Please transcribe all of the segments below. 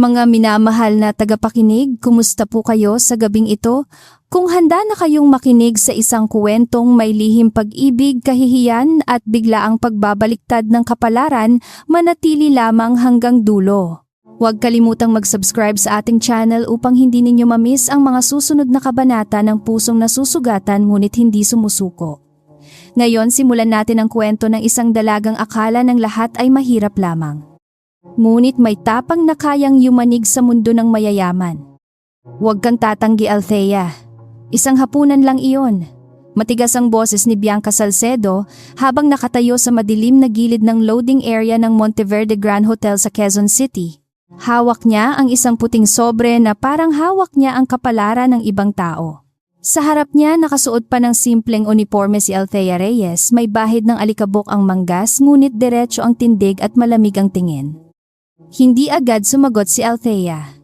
Mga minamahal na tagapakinig, kumusta po kayo sa gabing ito? Kung handa na kayong makinig sa isang kwentong may lihim pag-ibig, kahihiyan at biglaang pagbabaliktad ng kapalaran, manatili lamang hanggang dulo. Huwag kalimutang mag-subscribe sa ating channel upang hindi ninyo ma-miss ang mga susunod na kabanata ng pusong nasusugatan ngunit hindi sumusuko. Ngayon simulan natin ang kwento ng isang dalagang akala ng lahat ay mahirap lamang. Ngunit may tapang na kayang yumanig sa mundo ng mayayaman. Huwag kang tatanggi, Althea. Isang hapunan lang iyon. Matigas ang boses ni Bianca Salcedo habang nakatayo sa madilim na gilid ng loading area ng Monteverde Grand Hotel sa Quezon City. Hawak niya ang isang puting sobre na parang hawak niya ang kapalaran ng ibang tao. Sa harap niya nakasuot pa ng simpleng uniforme si Althea Reyes, may bahid ng alikabok ang manggas ngunit diretso ang tindig at malamig ang tingin. Hindi agad sumagot si Althea.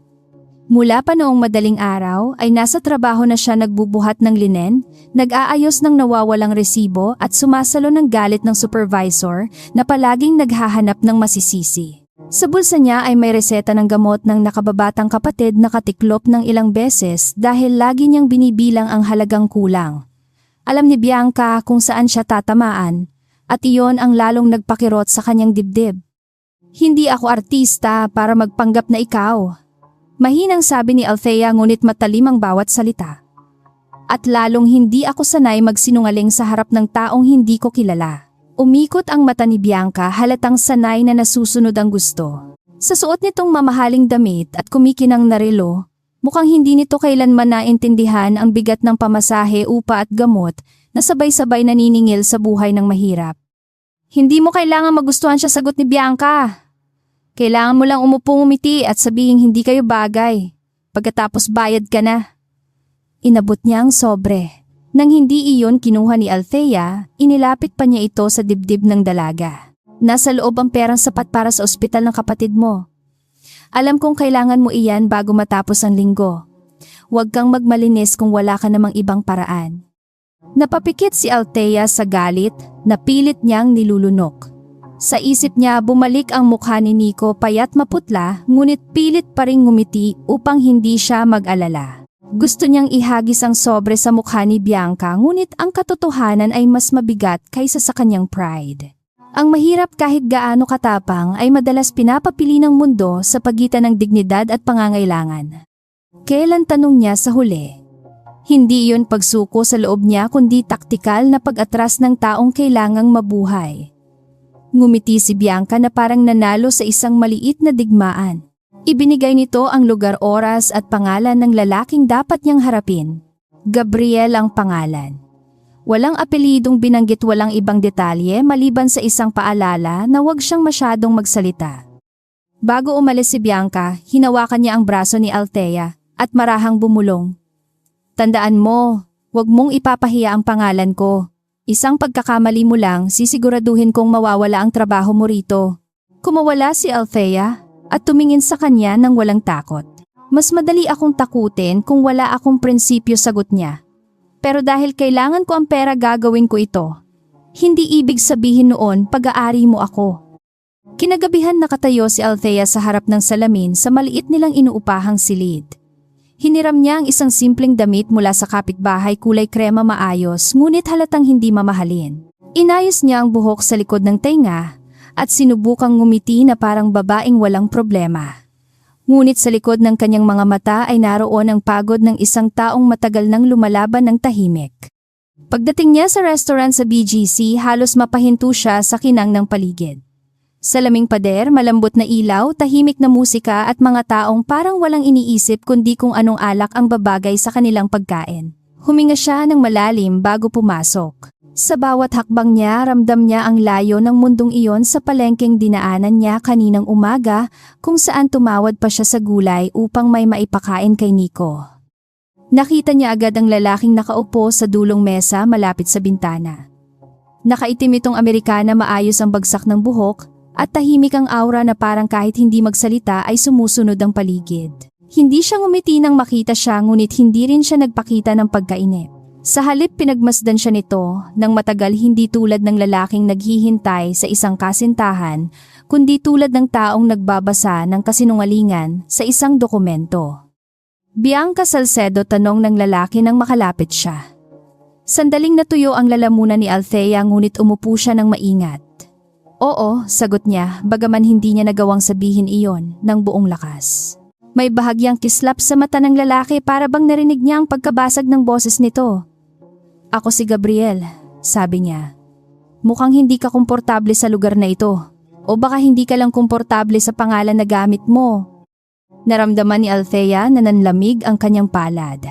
Mula pa noong madaling araw ay nasa trabaho na siya nagbubuhat ng linen, nag-aayos ng nawawalang resibo at sumasalo ng galit ng supervisor na palaging naghahanap ng masisisi. Sa bulsa niya ay may reseta ng gamot ng nakababatang kapatid na katiklop ng ilang beses dahil lagi niyang binibilang ang halagang kulang. Alam ni Bianca kung saan siya tatamaan at iyon ang lalong nagpakirot sa kanyang dibdib. Hindi ako artista para magpanggap na ikaw. Mahinang sabi ni Althea ngunit matalim ang bawat salita. At lalong hindi ako sanay magsinungaling sa harap ng taong hindi ko kilala. Umikot ang mata ni Bianca, halatang sanay na nasusunod ang gusto. Sa suot nitong mamahaling damit at kumikinang na relo, mukhang hindi nito kailanman naintindihan ang bigat ng pamasahe, upa at gamot na sabay-sabay naniningil sa buhay ng mahirap. Hindi mo kailangan magustuhan siya, sagot ni Bianca. Kailangan mo lang umupong umiti at sabihing hindi kayo bagay. Pagkatapos bayad ka na. Inabot niya ang sobre. Nang hindi iyon kinuha ni Althea, inilapit pa niya ito sa dibdib ng dalaga. Nasa loob ang perang sapat para sa ospital ng kapatid mo. Alam kong kailangan mo iyan bago matapos ang linggo. Huwag kang magmalinis kung wala ka namang ibang paraan. Napapikit si Althea sa galit na pilit niyang nilulunok. Sa isip niya bumalik ang mukha ni Nico, payat maputla ngunit pilit pa ring ngumiti upang hindi siya mag-alala. Gusto niyang ihagis ang sobre sa mukha ni Bianca ngunit ang katotohanan ay mas mabigat kaysa sa kanyang pride. Ang mahirap kahit gaano katapang ay madalas pinapapili ng mundo sa pagitan ng dignidad at pangangailangan. Kailan, tanong niya sa huli. Hindi iyon pagsuko sa loob niya kundi taktikal na pag-atras ng taong kailangang mabuhay. Ngumiti si Bianca na parang nanalo sa isang maliit na digmaan. Ibinigay nito ang lugar, oras at pangalan ng lalaking dapat niyang harapin. Gabriel ang pangalan. Walang apelidong binanggit, walang ibang detalye maliban sa isang paalala na huwag siyang masyadong magsalita. Bago umalis si Bianca, hinawakan niya ang braso ni Althea at marahang bumulong. Tandaan mo, huwag mong ipapahiya ang pangalan ko. Isang pagkakamali mo lang, sisiguraduhin kong mawawala ang trabaho mo rito. Kumawala si Althea at tumingin sa kanya ng walang takot. Mas madali akong takutin kung wala akong prinsipyo, sagot niya. Pero dahil kailangan ko ang pera, gagawin ko ito. Hindi ibig sabihin noon pag-aari mo ako. Kinagabihan nakatayo si Althea sa harap ng salamin sa maliit nilang inuupahang silid. Hiniram niya ang isang simpleng damit mula sa kapitbahay, kulay krema, maayos ngunit halatang hindi mamahalin. Inayos niya ang buhok sa likod ng tenga at sinubukang ngumiti na parang babaeng walang problema. Ngunit sa likod ng kanyang mga mata ay naroon ang pagod ng isang taong matagal nang lumalaban ng tahimik. Pagdating niya sa restaurant sa BGC, halos mapahinto siya sa kinang ng paligid. Salaming pader, malambot na ilaw, tahimik na musika at mga taong parang walang iniisip kundi kung anong alak ang babagay sa kanilang pagkain. Huminga siya ng malalim bago pumasok. Sa bawat hakbang niya, ramdam niya ang layo ng mundong iyon sa palengkeng dinaanan niya kaninang umaga kung saan tumawad pa siya sa gulay upang may maipakain kay Nico. Nakita niya agad ang lalaking nakaupo sa dulong mesa malapit sa bintana. Nakaitim itong Amerikana, maayos ang bagsak ng buhok at tahimik ang aura na parang kahit hindi magsalita ay sumusunod ang paligid. Hindi siya ngumiti nang makita siya ngunit hindi rin siya nagpakita ng pagkainip. Sa halip pinagmasdan siya nito nang matagal, hindi tulad ng lalaking naghihintay sa isang kasintahan, kundi tulad ng taong nagbabasa ng kasinungalingan sa isang dokumento. Bianca Salcedo, tanong ng lalaki nang makalapit siya. Sandaling natuyo ang lalamunan ni Althea, ngunit umupo siya ng maingat. Oo, sagot niya, bagaman hindi niya nagawang sabihin iyon ng buong lakas. May bahagyang kislap sa mata ng lalaki, para bang narinig niya ang pagkabasag ng boses nito. Ako si Gabriel, sabi niya. Mukhang hindi ka komportable sa lugar na ito. O baka hindi ka lang komportable sa pangalan na gamit mo. Naramdaman ni Althea na nanlamig ang kanyang palad.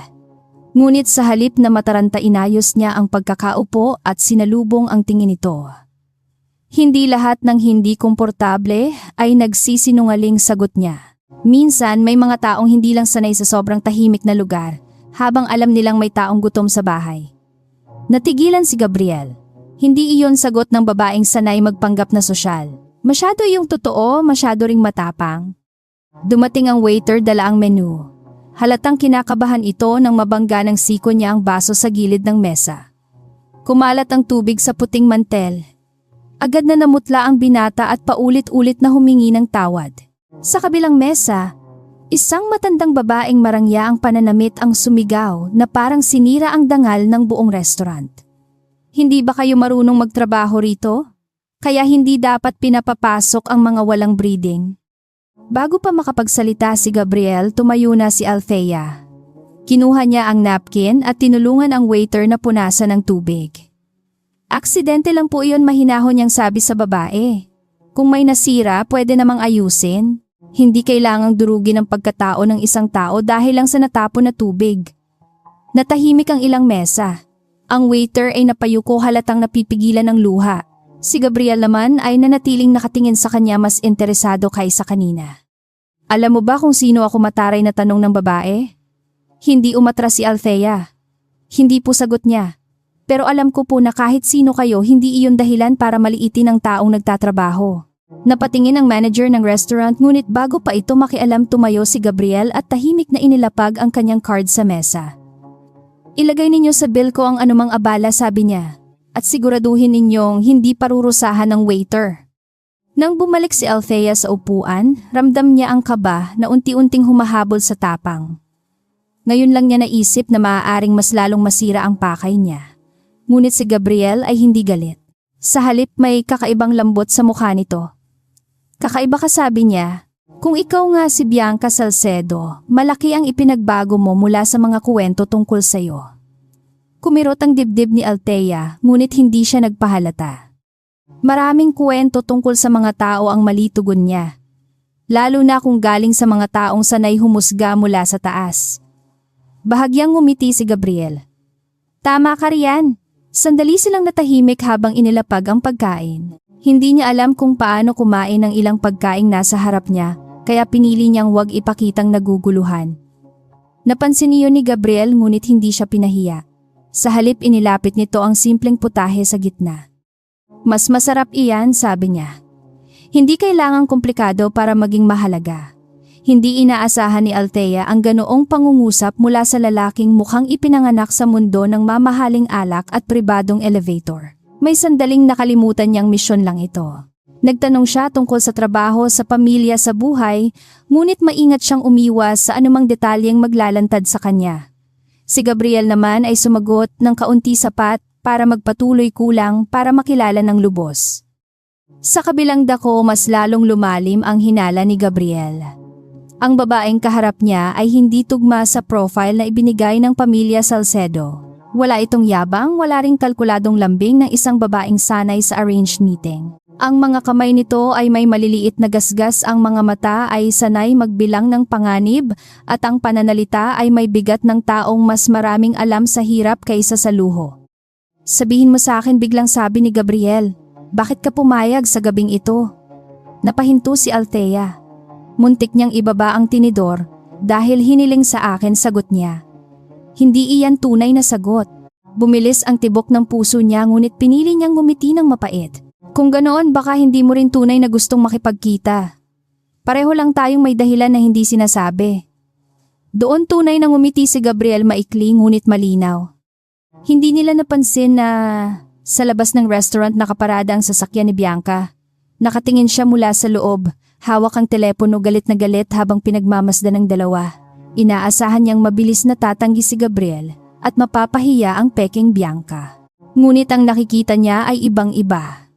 Ngunit sa halip na mataranta, inayos niya ang pagkakaupo at sinalubong ang tingin nito. Hindi lahat ng hindi komportable ay nagsisinungaling, sagot niya. Minsan may mga taong hindi lang sanay sa sobrang tahimik na lugar, habang alam nilang may taong gutom sa bahay. Natigilan si Gabriel. Hindi iyon sagot ng babaeng sanay magpanggap na sosyal. Masyado iyong totoo, masyado ring matapang. Dumating ang waiter, dala ang menu. Halatang kinakabahan ito nang mabangga ng siko niya ang baso sa gilid ng mesa. Kumalat ang tubig sa puting mantel. Agad na namutla ang binata at paulit-ulit na humingi ng tawad. Sa kabilang mesa, isang matandang babaeng marangya ang pananamit ang sumigaw na parang sinira ang dangal ng buong restaurant. Hindi ba kayo marunong magtrabaho rito? Kaya hindi dapat pinapapasok ang mga walang breeding. Bago pa makapagsalita si Gabriel, tumayo na si Althea. Kinuha niya ang napkin at tinulungan ang waiter na punasan ng tubig. Aksidente lang po iyon, mahinahon niyang sabi sa babae. Kung may nasira, pwede namang ayusin. Hindi kailangang durugin ang pagkatao ng isang tao dahil lang sa natapon na tubig. Natahimik ang ilang mesa. Ang waiter ay napayuko, halatang napipigilan ng luha. Si Gabriel naman ay nanatiling nakatingin sa kanya, mas interesado kaysa kanina. Alam mo ba kung sino ako, mataray na tanong ng babae? Hindi umatras si Althea. Hindi po, sagot niya. Pero alam ko po na kahit sino kayo, hindi iyon dahilan para maliitin ang taong nagtatrabaho. Napatingin ang manager ng restaurant, ngunit bago pa ito makialam, tumayo si Gabriel at tahimik na inilapag ang kanyang card sa mesa. Ilagay ninyo sa bill ko ang anumang abala, sabi niya, at siguraduhin ninyong hindi parurusahan ng waiter. Nang bumalik si Althea sa upuan, ramdam niya ang kaba na unti-unting humahabol sa tapang. Ngayon lang niya naisip na maaaring mas lalong masira ang pakay niya. Ngunit si Gabriel ay hindi galit. Sa halip, may kakaibang lambot sa mukha nito. Kakaiba ka, sabi niya. Kung ikaw nga si Bianca Salcedo, malaki ang ipinagbago mo mula sa mga kuwento tungkol sa'yo. Kumirot ang dibdib ni Althea, ngunit hindi siya nagpahalata. Maraming kuwento tungkol sa mga tao ang malitugon niya. Lalo na kung galing sa mga taong sanay humusga mula sa taas. Bahagyang ngumiti si Gabriel. Tama ka riyan. Sandali silang natahimik habang inilapag ang pagkain. Hindi niya alam kung paano kumain ng ilang pagkaing nasa harap niya, kaya pinili niyang huwag ipakitang naguguluhan. Napansin niyo ni Gabriel, ngunit hindi siya pinahiya. Sa halip, inilapit nito ang simpleng putahe sa gitna. Mas masarap iyan, sabi niya. Hindi kailangang komplikado para maging mahalaga. Hindi inaasahan ni Althea ang ganoong pangungusap mula sa lalaking mukhang ipinanganak sa mundo ng mamahaling alak at pribadong elevator. May sandaling nakalimutan niyang misyon lang ito. Nagtanong siya tungkol sa trabaho, sa pamilya, sa buhay, ngunit maingat siyang umiwas sa anumang detalyeng maglalantad sa kanya. Si Gabriel naman ay sumagot ng kaunti, sapat para magpatuloy, kulang para makilala ng lubos. Sa kabilang dako, mas lalong lumalim ang hinala ni Gabriel. Ang babaeng kaharap niya ay hindi tugma sa profile na ibinigay ng pamilya Salcedo. Wala itong yabang, wala ring kalkuladong lambing ng isang babaeng sanay sa arranged meeting. Ang mga kamay nito ay may maliliit na gasgas, ang mga mata ay sanay magbilang ng panganib, at ang pananalita ay may bigat ng taong mas maraming alam sa hirap kaysa sa luho. Sabihin mo sa akin, biglang sabi ni Gabriel, bakit ka pumayag sa gabing ito? Napahinto si Althea. Muntik niyang ibaba ang tinidor dahil hiniling sa akin, sagot niya. Hindi iyan tunay na sagot. Bumilis ang tibok ng puso niya, ngunit pinili niyang ngumiti ng mapait. Kung ganoon, baka hindi mo rin tunay na gustong makipagkita. Pareho lang tayong may dahilan na hindi sinasabi. Doon tunay na ngumiti si Gabriel, maikli ngunit malinaw. Hindi nila napansin na sa labas ng restaurant nakaparada ang sasakyan ni Bianca. Nakatingin siya mula sa loob, hawak ang telepono galit na galit habang pinagmamasdan ng dalawa. Inaasahan niyang mabilis na tatanggi si Gabriel at mapapahiya ang peking Bianca. Ngunit ang nakikita niya ay ibang-iba.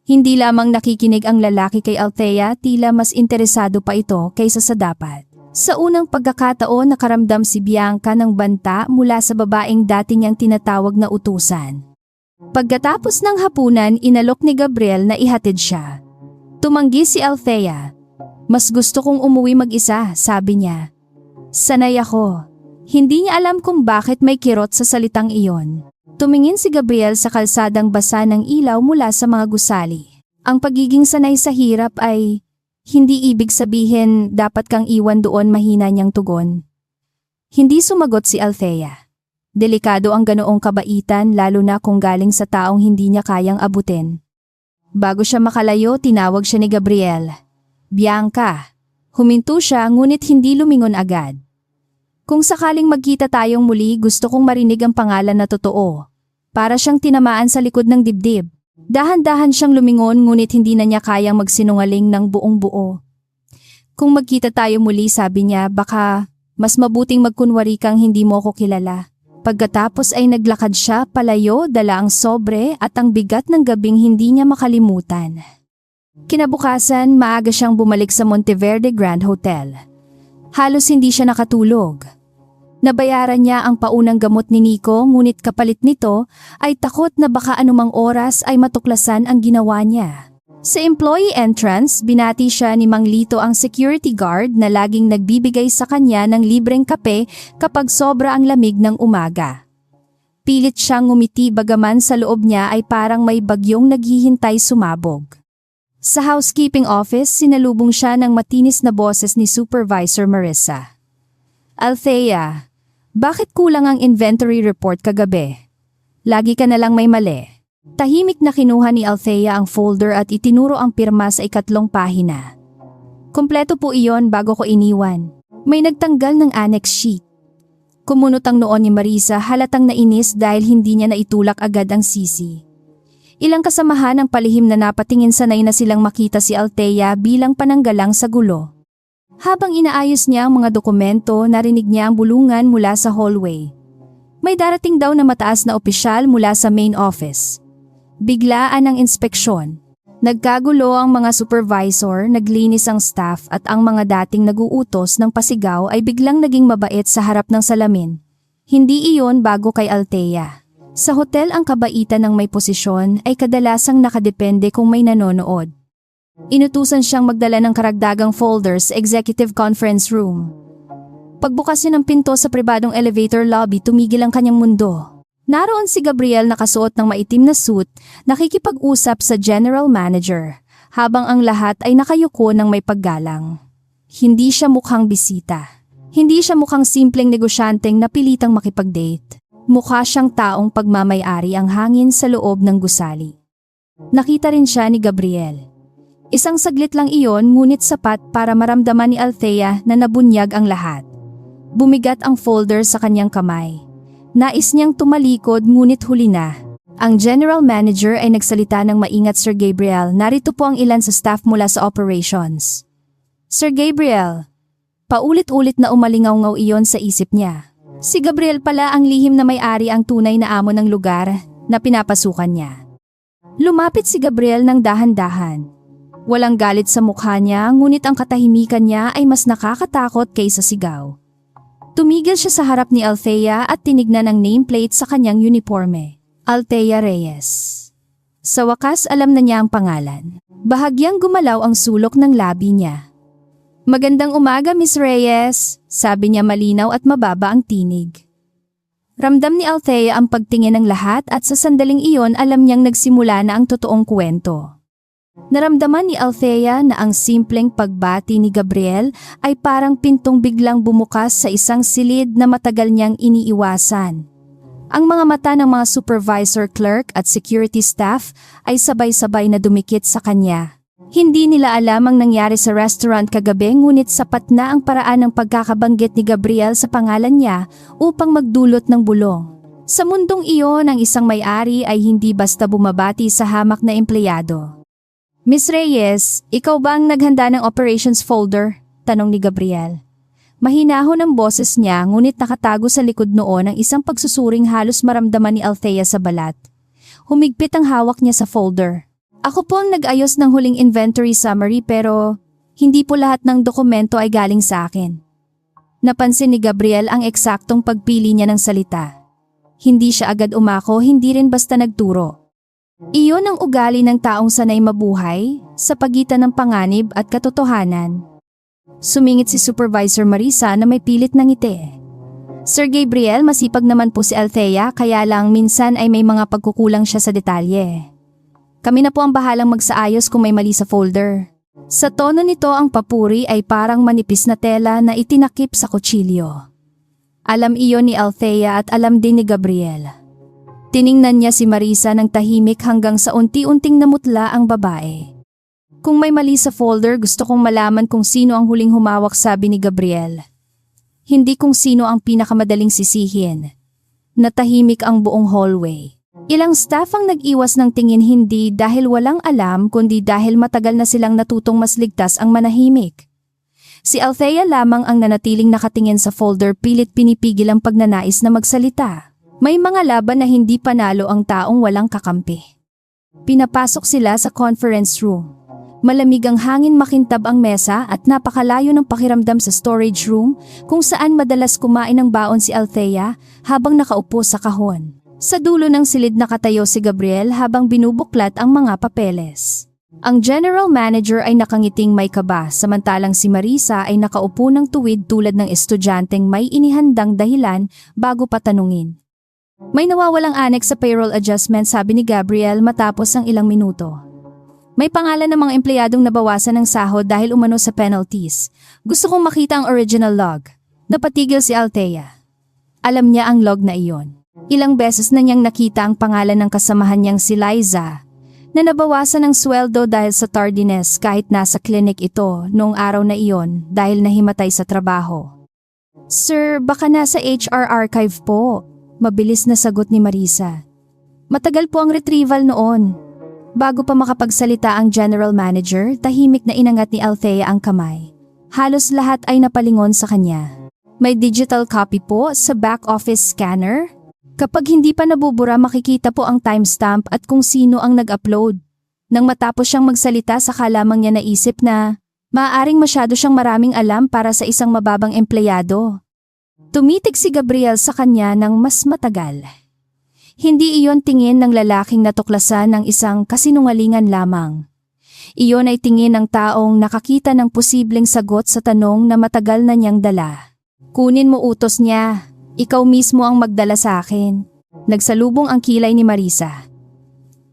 Hindi lamang nakikinig ang lalaki kay Althea, tila mas interesado pa ito kaysa sa dapat. Sa unang pagkakataon nakaramdam si Bianca ng banta mula sa babaeng dati niyang tinatawag na utusan. Pagkatapos ng hapunan, inalok ni Gabriel na ihatid siya. Tumanggi si Althea. Mas gusto kong umuwi mag-isa, sabi niya. Sanay ako. Hindi niya alam kung bakit may kirot sa salitang iyon. Tumingin si Gabriel sa kalsadang basa ng ilaw mula sa mga gusali. Ang pagiging sanay sa hirap ay hindi ibig sabihin dapat kang iwan doon, mahina niyang tugon. Hindi sumagot si Althea. Delikado ang ganoong kabaitan lalo na kung galing sa taong hindi niya kayang abutin. Bago siya makalayo, tinawag siya ni Gabriel. Bianca. Huminto siya ngunit hindi lumingon agad. Kung sakaling magkita tayong muli, gusto kong marinig ang pangalan na totoo. Para siyang tinamaan sa likod ng dibdib. Dahan-dahan siyang lumingon ngunit hindi na niya kayang magsinungaling ng buong buo. Kung magkita tayo muli, sabi niya, baka mas mabuting magkunwari kang hindi mo ako kilala. Pagkatapos ay naglakad siya palayo, dala ang sobre at ang bigat ng gabing hindi niya makalimutan. Kinabukasan, maaga siyang bumalik sa Monteverde Grand Hotel. Halos hindi siya nakatulog. Nabayaran niya ang paunang gamot ni Nico ngunit kapalit nito ay takot na baka anumang oras ay matuklasan ang ginawa niya. Sa employee entrance, binati siya ni Mang Lito, ang security guard na laging nagbibigay sa kanya ng libreng kape kapag sobra ang lamig ng umaga. Pilit siyang ngumiti bagaman sa loob niya ay parang may bagyong naghihintay sumabog. Sa housekeeping office, sinalubong siya ng matinis na boses ni Supervisor Marissa. Althea, bakit kulang ang inventory report kagabi? Lagi ka na lang may mali. Tahimik na kinuha ni Althea ang folder at itinuro ang pirma sa 3 pahina. Kompleto po iyon bago ko iniwan. May nagtanggal ng annex sheet. Kumunot ang noon ni Marissa, halatang nainis dahil hindi niya naitulak agad ang sisi. Ilang kasamahan ang palihim na napatingin, sanay na silang makita si Althea bilang pananggalang sa gulo. Habang inaayos niya ang mga dokumento, narinig niya ang bulungan mula sa hallway. May darating daw na mataas na opisyal mula sa main office. Biglaan ang inspeksyon. Nagkagulo ang mga supervisor, naglinis ang staff at ang mga dating naguutos ng pasigaw ay biglang naging mabait sa harap ng salamin. Hindi iyon bago kay Althea. Sa hotel, ang kabaitan ng may posisyon ay kadalasang nakadepende kung may nanonood. Inutusan siyang magdala ng karagdagang folders sa executive conference room. Pagbukas niya ng pinto sa pribadong elevator lobby, tumigil ang kanyang mundo. Naroon si Gabriel nakasuot ng maitim na suit, nakikipag-usap sa general manager, habang ang lahat ay nakayuko ng may paggalang. Hindi siya mukhang bisita. Hindi siya mukhang simpleng negosyanteng napilitang makipag-date. Mukha siyang taong pagmamay-ari ang hangin sa loob ng gusali. Nakita rin siya ni Gabriel. Isang saglit lang iyon ngunit sapat para maramdaman ni Althea na nabunyag ang lahat. Bumigat ang folder sa kanyang kamay. Nais niyang tumalikod ngunit huli na. Ang general manager ay nagsalita ng maingat, Sir Gabriel, narito po ang ilan sa staff mula sa operations. Sir Gabriel, paulit-ulit na umalingaw-ngaw iyon sa isip niya. Si Gabriel pala ang lihim na may-ari, ang tunay na amo ng lugar na pinapasukan niya. Lumapit si Gabriel ng dahan-dahan. Walang galit sa mukha niya, ngunit ang katahimikan niya ay mas nakakatakot kaysa sigaw. Tumigil siya sa harap ni Althea at tinignan ang nameplate sa kanyang uniforme. Althea Reyes. Sa wakas, alam na niya ang pangalan. Bahagyang gumalaw ang sulok ng labi niya. Magandang umaga, Miss Reyes, sabi niya malinaw at mababa ang tinig. Ramdam ni Althea ang pagtingin ng lahat at sa sandaling iyon alam niyang nagsimula na ang totoong kwento. Naramdaman ni Althea na ang simpleng pagbati ni Gabriel ay parang pintong biglang bumukas sa isang silid na matagal niyang iniiwasan. Ang mga mata ng mga supervisor, clerk at security staff ay sabay-sabay na dumikit sa kanya. Hindi nila alam ang nangyari sa restaurant kagabi, ngunit sapat na ang paraan ng pagkakabanggit ni Gabriel sa pangalan niya upang magdulot ng bulong. Sa mundong iyon, ang isang may-ari ay hindi basta bumabati sa hamak na empleyado. Miss Reyes, ikaw ba ang naghanda ng operations folder? Tanong ni Gabriel. Mahinahon ang boses niya ngunit nakatago sa likod noon ang isang pagsusuring halos maramdaman ni Althea sa balat. Humigpit ang hawak niya sa folder. Ako po ang nag-ayos ng huling inventory summary pero hindi po lahat ng dokumento ay galing sa akin. Napansin ni Gabriel ang eksaktong pagpili niya ng salita. Hindi siya agad umako, hindi rin basta nagturo. Iyon ang ugali ng taong sanay mabuhay sa pagitan ng panganib at katotohanan. Sumingit si Supervisor Marisa na may pilit ng ngiti. Sir Gabriel, masipag naman po si Althea kaya lang minsan ay may mga pagkukulang siya sa detalye. Kami na po ang bahalang magsaayos kung may mali sa folder. Sa tono nito ang papuri ay parang manipis na tela na itinakip sa kutsilyo. Alam iyon ni Althea at alam din ni Gabriel. Tiningnan niya si Marisa ng tahimik hanggang sa unti-unting namutla ang babae. Kung may mali sa folder, gusto kong malaman kung sino ang huling humawak, sabi ni Gabriel. Hindi kung sino ang pinakamadaling sisihin. Natahimik ang buong hallway. Ilang staff ang nag-iwas ng tingin hindi dahil walang alam kundi dahil matagal na silang natutong mas ligtas ang manahimik. Si Althea lamang ang nanatiling nakatingin sa folder, pilit pinipigil ang pagnanais na magsalita. May mga laban na hindi panalo ang taong walang kakampi. Pinapasok sila sa conference room. Malamig ang hangin, makintab ang mesa at napakalayo ng pakiramdam sa storage room kung saan madalas kumain ng baon si Althea habang nakaupo sa kahon. Sa dulo ng silid nakatayo si Gabriel habang binubuklat ang mga papeles. Ang general manager ay nakangiting may kaba samantalang si Marisa ay nakaupo ng tuwid tulad ng estudyanteng may inihandang dahilan bago patanungin. May nawawalang annex sa payroll adjustment, sabi ni Gabriel matapos ang ilang minuto. May pangalan ng mga empleyadong nabawasan ng sahod dahil umano sa penalties. Gusto kong makita ang original log. Napatigil si Althea. Alam niya ang log na iyon. Ilang beses na niyang nakita ang pangalan ng kasamahan niyang si Liza na nabawasan ng sweldo dahil sa tardiness kahit nasa clinic ito noong araw na iyon dahil nahimatay sa trabaho. Sir, baka nasa HR archive po. Mabilis na sagot ni Marisa. Matagal po ang retrieval noon. Bago pa makapagsalita ang general manager, tahimik na inangat ni Althea ang kamay. Halos lahat ay napalingon sa kanya. May digital copy po sa back office scanner. Kapag hindi pa nabubura, makikita po ang timestamp at kung sino ang nag-upload. Nang matapos siyang magsalita, saka lamang niya naisip na maaaring masyado siyang maraming alam para sa isang mababang empleyado. Tumitig si Gabriel sa kanya ng mas matagal. Hindi iyon tingin ng lalaking natuklasan ng isang kasinungalingan lamang. Iyon ay tingin ng taong nakakita ng posibleng sagot sa tanong na matagal na niyang dala. Kunin mo utos niya, ikaw mismo ang magdala sa akin. Nagsalubong ang kilay ni Marisa.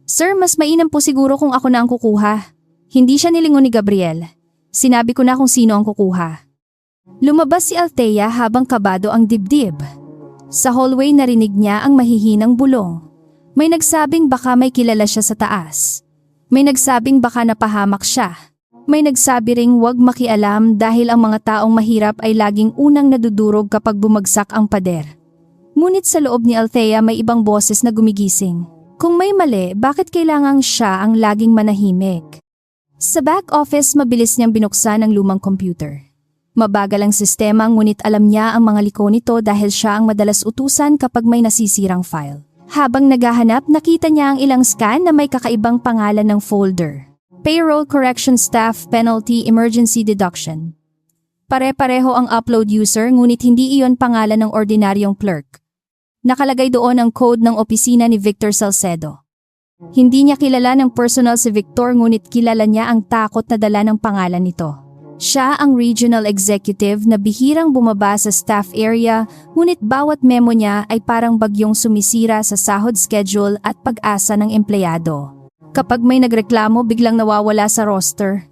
Sir, mas mainam po siguro kung ako na ang kukuha. Hindi siya nilingon ni Gabriel. Sinabi ko na kung sino ang kukuha. Lumabas si Althea habang kabado ang dibdib. Sa hallway narinig niya ang mahihinang bulong. May nagsabing baka may kilala siya sa taas. May nagsabing baka napahamak siya. May nagsabi ring huwag makialam dahil ang mga taong mahirap ay laging unang nadudurog kapag bumagsak ang pader. Ngunit sa loob ni Althea may ibang boses na gumigising. Kung may mali, bakit kailangang siya ang laging manahimik? Sa back office, mabilis niyang binuksan ang lumang computer. Mabagal ang sistema ngunit alam niya ang mga liko nito dahil siya ang madalas utusan kapag may nasisirang file. Habang naghahanap, nakita niya ang ilang scan na may kakaibang pangalan ng folder. Payroll Correction Staff Penalty Emergency Deduction. Pare-pareho ang upload user ngunit hindi iyon pangalan ng ordinaryong clerk. Nakalagay doon ang code ng opisina ni Victor Salcedo. Hindi niya kilala ng personal si Victor ngunit kilala niya ang takot na dala ng pangalan nito. Siya ang regional executive na bihirang bumaba sa staff area ngunit bawat memo niya ay parang bagyong sumisira sa sahod schedule at pag-asa ng empleyado. Kapag may nagreklamo, biglang nawawala sa roster.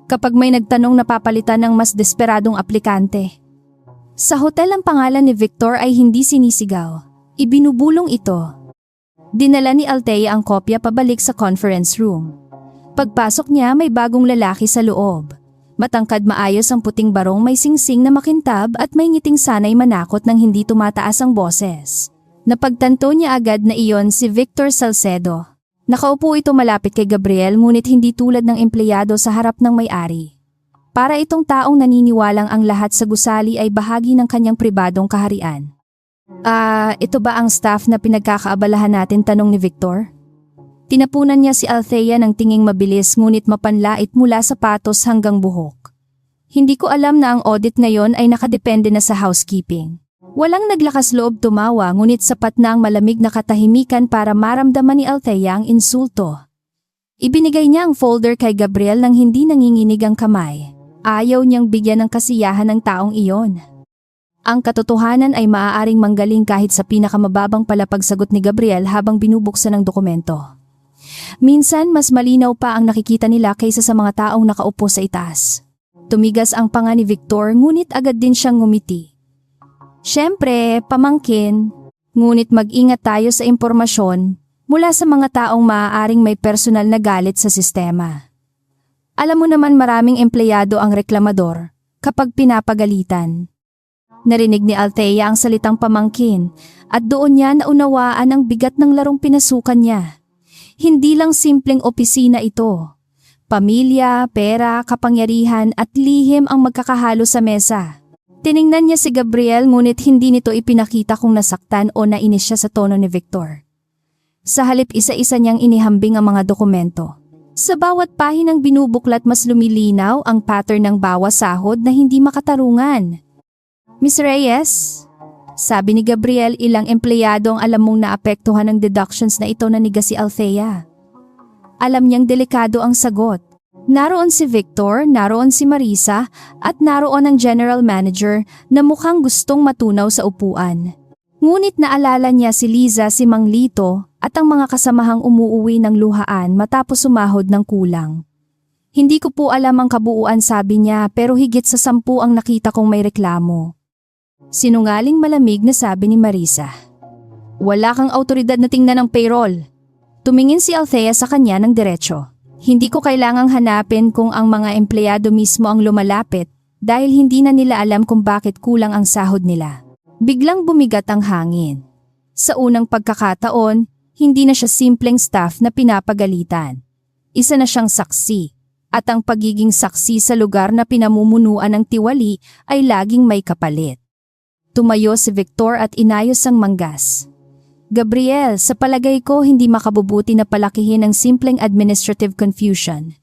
Kapag may nagtanong, napapalitan ng mas desperadong aplikante. Sa hotel ang pangalan ni Victor ay hindi sinisigaw. Ibinubulong ito. Dinala ni Althea ang kopya pabalik sa conference room. Pagpasok niya, may bagong lalaki sa loob. Matangkad, maayos ang puting barong, may singsing na makintab at may ngiting sanay manakot nang hindi tumataas ang boses. Napagtanto niya agad na iyon si Victor Salcedo. Nakaupo ito malapit kay Gabriel ngunit hindi tulad ng empleyado sa harap ng may-ari. Para itong taong naniniwalang ang lahat sa gusali ay bahagi ng kanyang pribadong kaharian. Ito ba ang staff na pinagkakaabalahan natin, tanong ni Victor? Tinapunan niya si Althea ng tinging mabilis ngunit mapanlait mula sapatos hanggang buhok. Hindi ko alam na ang audit ngayon ay nakadepende na sa housekeeping. Walang naglakas loob tumawa ngunit sapat na ang malamig na katahimikan para maramdaman ni Althea ang insulto. Ibinigay niya ang folder kay Gabriel nang hindi nanginginig ang kamay. Ayaw niyang bigyan ng kasiyahan ng taong iyon. Ang katotohanan ay maaaring manggaling kahit sa pinakamababang palapagsagot ni Gabriel habang binubuksan ang dokumento. Minsan mas malinaw pa ang nakikita nila kaysa sa mga taong nakaupo sa itaas. Tumigas ang panga ni Victor ngunit agad din siyang ngumiti. Siyempre, pamangkin, ngunit mag-ingat tayo sa impormasyon mula sa mga taong maaaring may personal na galit sa sistema. Alam mo naman maraming empleyado ang reklamador kapag pinapagalitan. Narinig ni Althea ang salitang pamangkin at doon niya naunawaan ang bigat ng larong pinasukan niya. Hindi lang simpleng opisina ito. Pamilya, pera, kapangyarihan at lihim ang magkakahalo sa mesa. Tiningnan niya si Gabriel ngunit hindi nito ipinakita kung nasaktan o nainis siya sa tono ni Victor. Sa halip isa-isa niyang inihambing ang mga dokumento. Sa bawat pahinang binubuklat mas lumilinaw ang pattern ng bawas sahod na hindi makatarungan. Miss Reyes, sabi ni Gabriel, ilang empleyado ang alam mong naapektuhan ng deductions na ito na niga si Althea. Alam niyang delikado ang sagot. Naroon si Victor, naroon si Marisa, at naroon ang general manager na mukhang gustong matunaw sa upuan. Ngunit naalala niya si Liza, si Mang Lito, at ang mga kasamahang umuuwi ng luhaan matapos sumahod ng kulang. Hindi ko po alam ang kabuuan, sabi niya, pero higit sa 10 ang nakita kong may reklamo. Sinungaling malamig na sabi ni Marisa. Wala kang autoridad na tingnan ang payroll. Tumingin si Althea sa kanya ng diretsyo. Hindi ko kailangang hanapin kung ang mga empleyado mismo ang lumalapit dahil hindi na nila alam kung bakit kulang ang sahod nila. Biglang bumigat ang hangin. Sa unang pagkakataon, hindi na siya simpleng staff na pinapagalitan. Isa na siyang saksi. At ang pagiging saksi sa lugar na pinamumunuan ng tiwali ay laging may kapalit. Tumayo si Victor at inayos ang manggas. Gabriel, sa palagay ko hindi makabubuti na palakihin ang simpleng administrative confusion.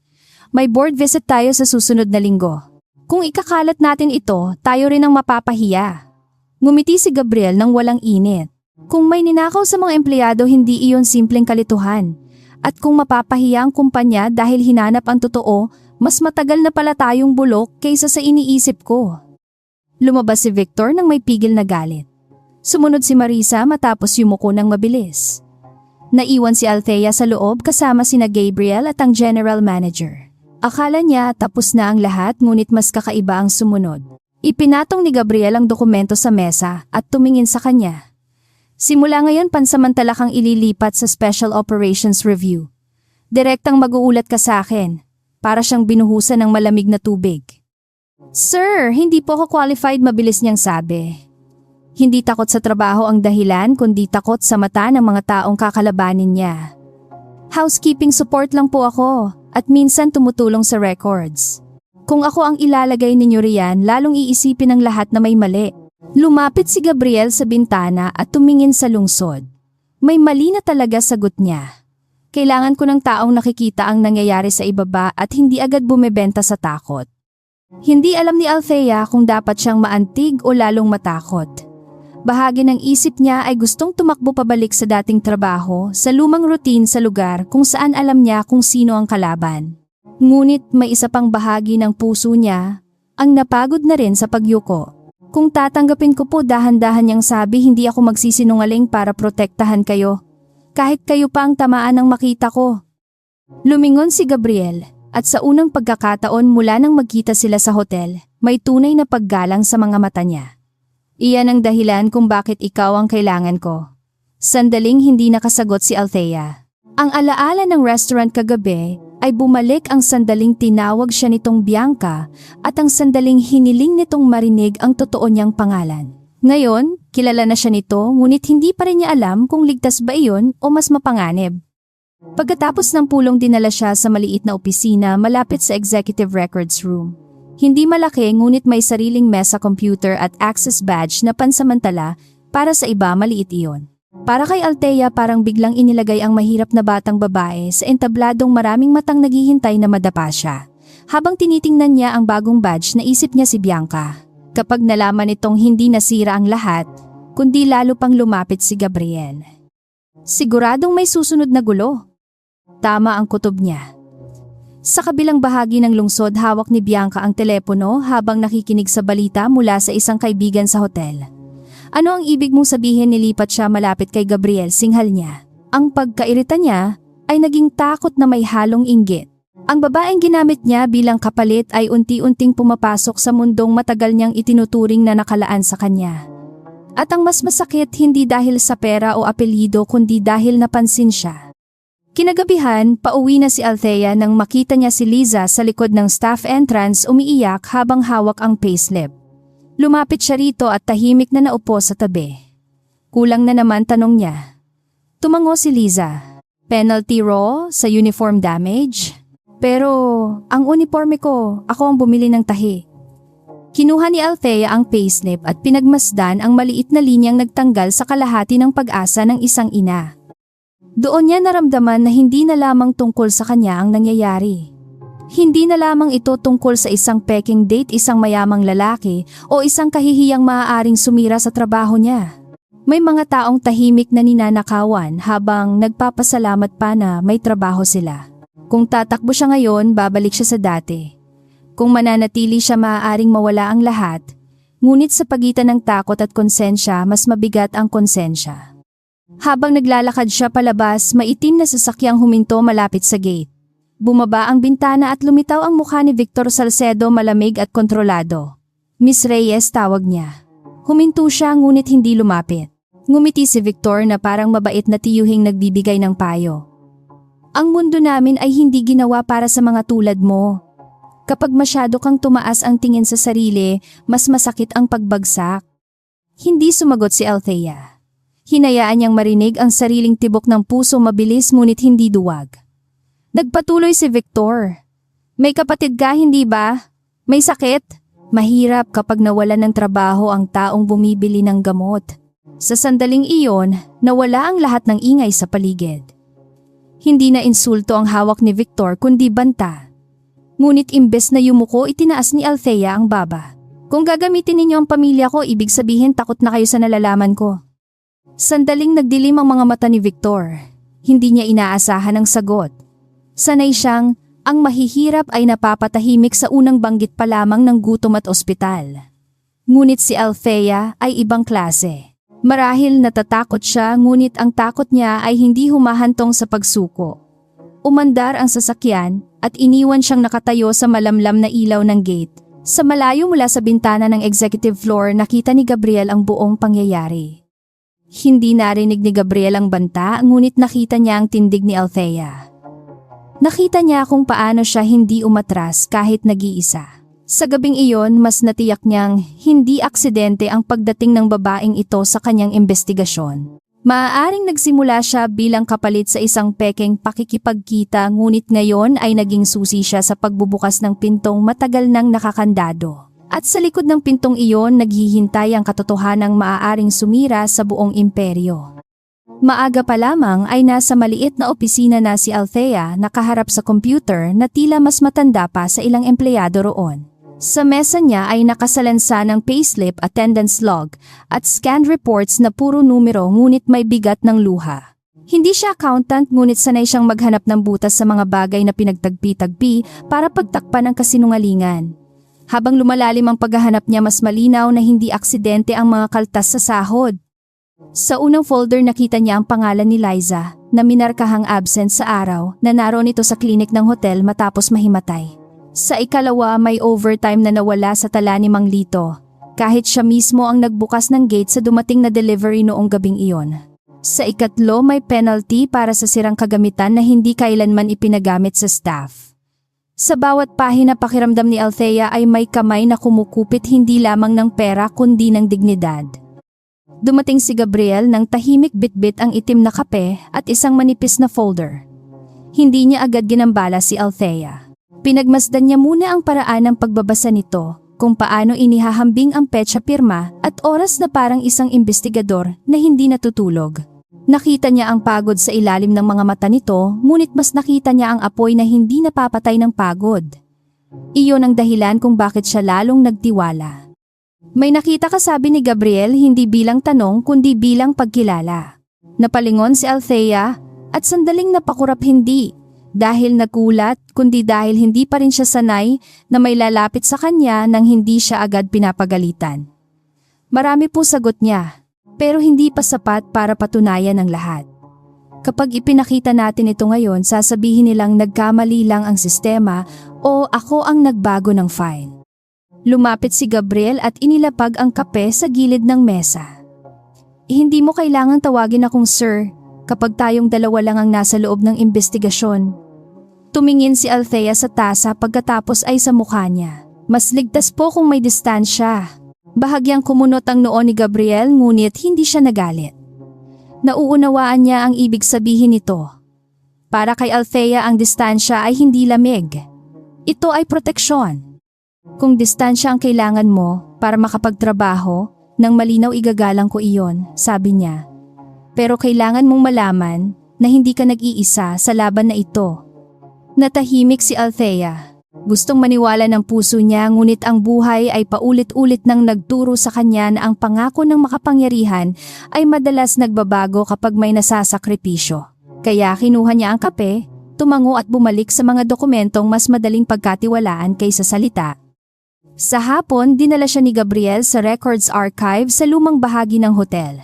May board visit tayo sa susunod na linggo. Kung ikakalat natin ito, tayo rin ang mapapahiya. Ngumiti si Gabriel nang walang init. Kung may ninakaw sa mga empleyado, hindi iyon simpleng kalituhan. At kung mapapahiya ang kumpanya dahil hinanap ang totoo, mas matagal na pala tayong bulok kaysa sa iniisip ko. Lumabas si Victor nang may pigil na galit. Sumunod si Marisa matapos yumuko ng mabilis. Naiwan si Althea sa loob kasama sina Gabriel at ang general manager. Akala niya tapos na ang lahat ngunit mas kakaiba ang sumunod. Ipinatong ni Gabriel ang dokumento sa mesa at tumingin sa kanya. Simula ngayon pansamantala kang ililipat sa Special Operations Review. Direktang mag-uulat ka sa akin. Para siyang binuhusan ng malamig na tubig. Sir, hindi po ako qualified, mabilis niyang sabi. Hindi takot sa trabaho ang dahilan kundi takot sa mata ng mga taong kakalabanin niya. Housekeeping support lang po ako at minsan tumutulong sa records. Kung ako ang ilalagay ninyo riyan, lalong iisipin ng lahat na may mali. Lumapit si Gabriel sa bintana at tumingin sa lungsod. May mali na talaga, sagot niya. Kailangan ko ng taong nakikita ang nangyayari sa ibaba at hindi agad bumebenta sa takot. Hindi alam ni Althea kung dapat siyang maantig o lalong matakot. Bahagi ng isip niya ay gustong tumakbo pabalik sa dating trabaho, sa lumang routine sa lugar kung saan alam niya kung sino ang kalaban. Ngunit may isa pang bahagi ng puso niya, ang napagod na rin sa pagyuko. Kung tatanggapin ko po, dahan-dahan niyang sabi, hindi ako magsisinungaling para protektahan kayo. Kahit kayo pa ang tamaan ng makita ko. Lumingon si Gabriel at sa unang pagkakataon mula nang magkita sila sa hotel, may tunay na paggalang sa mga mata niya. Iyan ang dahilan kung bakit ikaw ang kailangan ko. Sandaling hindi nakasagot si Althea. Ang alaala ng restaurant kagabi ay bumalik, ang sandaling tinawag siya nitong Bianca at ang sandaling hiniling nitong marinig ang totoo niyang pangalan. Ngayon, Kilala na siya nito ngunit hindi pa rin niya alam kung ligtas ba iyon o mas mapanganib. Pagkatapos ng pulong dinala siya sa maliit na opisina malapit sa executive records room. Hindi malaki ngunit may sariling mesa computer at access badge na pansamantala para sa iba maliit iyon. Para kay Althea parang biglang inilagay ang mahirap na batang babae sa entabladong maraming matang naghihintay na madapa siya. Habang tinitingnan niya ang bagong badge naisip niya si Bianca. Kapag nalaman itong hindi nasira ang lahat, kundi lalo pang lumapit si Gabriel. Siguradong may susunod na gulo. Tama ang kutob niya. Sa kabilang bahagi ng lungsod hawak ni Bianca ang telepono habang nakikinig sa balita mula sa isang kaibigan sa hotel. Ano ang ibig mong sabihin nilipat siya malapit kay Gabriel singhal niya? Ang pagkairita niya ay naging takot na may halong inggit. Ang babaeng ginamit niya bilang kapalit ay unti-unting pumapasok sa mundong matagal niyang itinuturing na nakalaan sa kanya. At ang mas masakit hindi dahil sa pera o apelyido kundi dahil napansin siya. Kinagabihan, pauwi na si Althea nang makita niya si Liza sa likod ng staff entrance umiiyak habang hawak ang payslip. Lumapit siya rito at tahimik na naupo sa tabi. Kulang na naman tanong niya. Tumango si Liza. Penalty raw sa uniform damage? Pero ang uniforme ko, ako ang bumili ng tahi. Kinuha ni Althea ang payslip at pinagmasdan ang maliit na linyang nagtanggal sa kalahati ng pag-asa ng isang ina. Doon niya naramdaman na hindi na lamang tungkol sa kanya ang nangyayari. Hindi na lamang ito tungkol sa isang peking date isang mayamang lalaki o isang kahihiyang maaaring sumira sa trabaho niya. May mga taong tahimik na ninanakawan habang nagpapasalamat pa na may trabaho sila. Kung tatakbo siya ngayon, babalik siya sa dati. Kung mananatili siya maaaring mawala ang lahat, ngunit sa pagitan ng takot at konsensya, mas mabigat ang konsensya. Habang naglalakad siya palabas, maitim na sasakyang huminto malapit sa gate. Bumaba ang bintana at lumitaw ang mukha ni Victor Salcedo malamig at kontrolado. Miss Reyes tawag niya. Huminto siya ngunit hindi lumapit. Ngumiti si Victor na parang mabait na tiyuhing nagbibigay ng payo. Ang mundo namin ay hindi ginawa para sa mga tulad mo. Kapag masyado kang tumaas ang tingin sa sarili, mas masakit ang pagbagsak. Hindi sumagot si Althea. Hinayaan niyang marinig ang sariling tibok ng puso mabilis ngunit hindi duwag. Nagpatuloy si Victor. May kapatid ka, hindi ba? May sakit? Mahirap kapag nawalan ng trabaho ang taong bumibili ng gamot. Sa sandaling iyon, nawala ang lahat ng ingay sa paligid. Hindi na insulto ang hawak ni Victor kundi banta. Ngunit imbes na yumuko itinaas ni Althea ang baba. Kung gagamitin ninyo ang pamilya ko, ibig sabihin takot na kayo sa nalalaman ko. Sandaling nagdilim ang mga mata ni Victor. Hindi niya inaasahan ang sagot. Sanay siyang, ang mahihirap ay napapatahimik sa unang banggit pa lamang ng gutom at ospital. Ngunit si Althea ay ibang klase. Marahil natatakot siya ngunit ang takot niya ay hindi humahantong sa pagsuko. Umandar ang sasakyan at iniwan siyang nakatayo sa malamlam na ilaw ng gate. Sa malayo mula sa bintana ng executive floor nakita ni Gabriel ang buong pangyayari. Hindi narinig ni Gabriel ang banta ngunit nakita niya ang tindig ni Althea. Nakita niya kung paano siya hindi umatras kahit nag-iisa. Sa gabing iyon, mas natiyak niyang hindi aksidente ang pagdating ng babaeng ito sa kanyang investigasyon. Maaaring nagsimula siya bilang kapalit sa isang pekeng pakikipagkita ngunit ngayon ay naging susi siya sa pagbubukas ng pintong matagal nang nakakandado. At sa likod ng pintong iyon naghihintay ang katotohanang maaaring sumira sa buong imperyo. Maaga pa lamang ay nasa maliit na opisina na si Althea nakaharap sa computer na tila mas matanda pa sa ilang empleyado roon. Sa mesa niya ay nakasalansa ng payslip, attendance log at scanned reports na puro numero ngunit may bigat ng luha. Hindi siya accountant ngunit sanay siyang maghanap ng butas sa mga bagay na pinagtagpi-tagpi para pagtakpan ang kasinungalingan. Habang lumalalim ang paghahanap niya mas malinaw na hindi aksidente ang mga kaltas sa sahod. Sa unang folder nakita niya ang pangalan ni Liza na minarkahang absent sa araw na naroon ito sa klinik ng hotel matapos mahimatay. Sa ikalawa may overtime na nawala sa tala ni Mang Lito kahit siya mismo ang nagbukas ng gate sa dumating na delivery noong gabing iyon. Sa ikatlo may penalty para sa sirang kagamitan na hindi kailanman ipinagamit sa staff. Sa bawat pahina pakiramdam ni Althea ay may kamay na kumukupit hindi lamang ng pera kundi ng dignidad. Dumating si Gabriel nang tahimik bitbit ang itim na kape at isang manipis na folder. Hindi niya agad ginambala si Althea. Pinagmasdan niya muna ang paraan ng pagbabasa nito, kung paano inihahambing ang petsa pirma at oras na parang isang investigador na hindi natutulog. Nakita niya ang pagod sa ilalim ng mga mata nito, ngunit mas nakita niya ang apoy na hindi napapatay ng pagod. Iyon ang dahilan kung bakit siya lalong nagtiwala. May nakita ka, sabi ni Gabriel, hindi bilang tanong kundi bilang pagkilala. Napalingon si Althea at sandaling napakurap, hindi dahil nagulat kundi dahil hindi pa rin siya sanay na may lalapit sa kanya nang hindi siya agad pinapagalitan. Marami po sagot niya, pero hindi pa sapat para patunayan ang lahat. Kapag ipinakita natin ito ngayon, sasabihin nilang nagkamali lang ang sistema o ako ang nagbago ng file. Lumapit si Gabriel at inilapag ang kape sa gilid ng mesa. Hindi mo kailangang tawagin akong sir kapag tayong dalawa lang ang nasa loob ng investigasyon. Tumingin si Althea sa tasa pagkatapos ay sa mukha niya. Mas ligtas po kung may distansya. Bahagyang kumunot ang noo ni Gabriel ngunit hindi siya nagalit. Nauunawaan niya ang ibig sabihin nito. Para kay Althea ang distansya ay hindi lamig. Ito ay proteksyon. Kung distansya ang kailangan mo para makapagtrabaho, nang malinaw igagalang ko iyon, sabi niya. Pero kailangan mong malaman na hindi ka nag-iisa sa laban na ito. Natahimik si Althea. Gustong maniwala ng puso niya ngunit ang buhay ay paulit-ulit nang nagturo sa kanya na ang pangako ng makapangyarihan ay madalas nagbabago kapag may nasasakripisyo. Kaya kinuha niya ang kape, tumango at bumalik sa mga dokumentong mas madaling pagkatiwalaan kaysa salita. Sa hapon, dinala siya ni Gabriel sa records archive sa lumang bahagi ng hotel.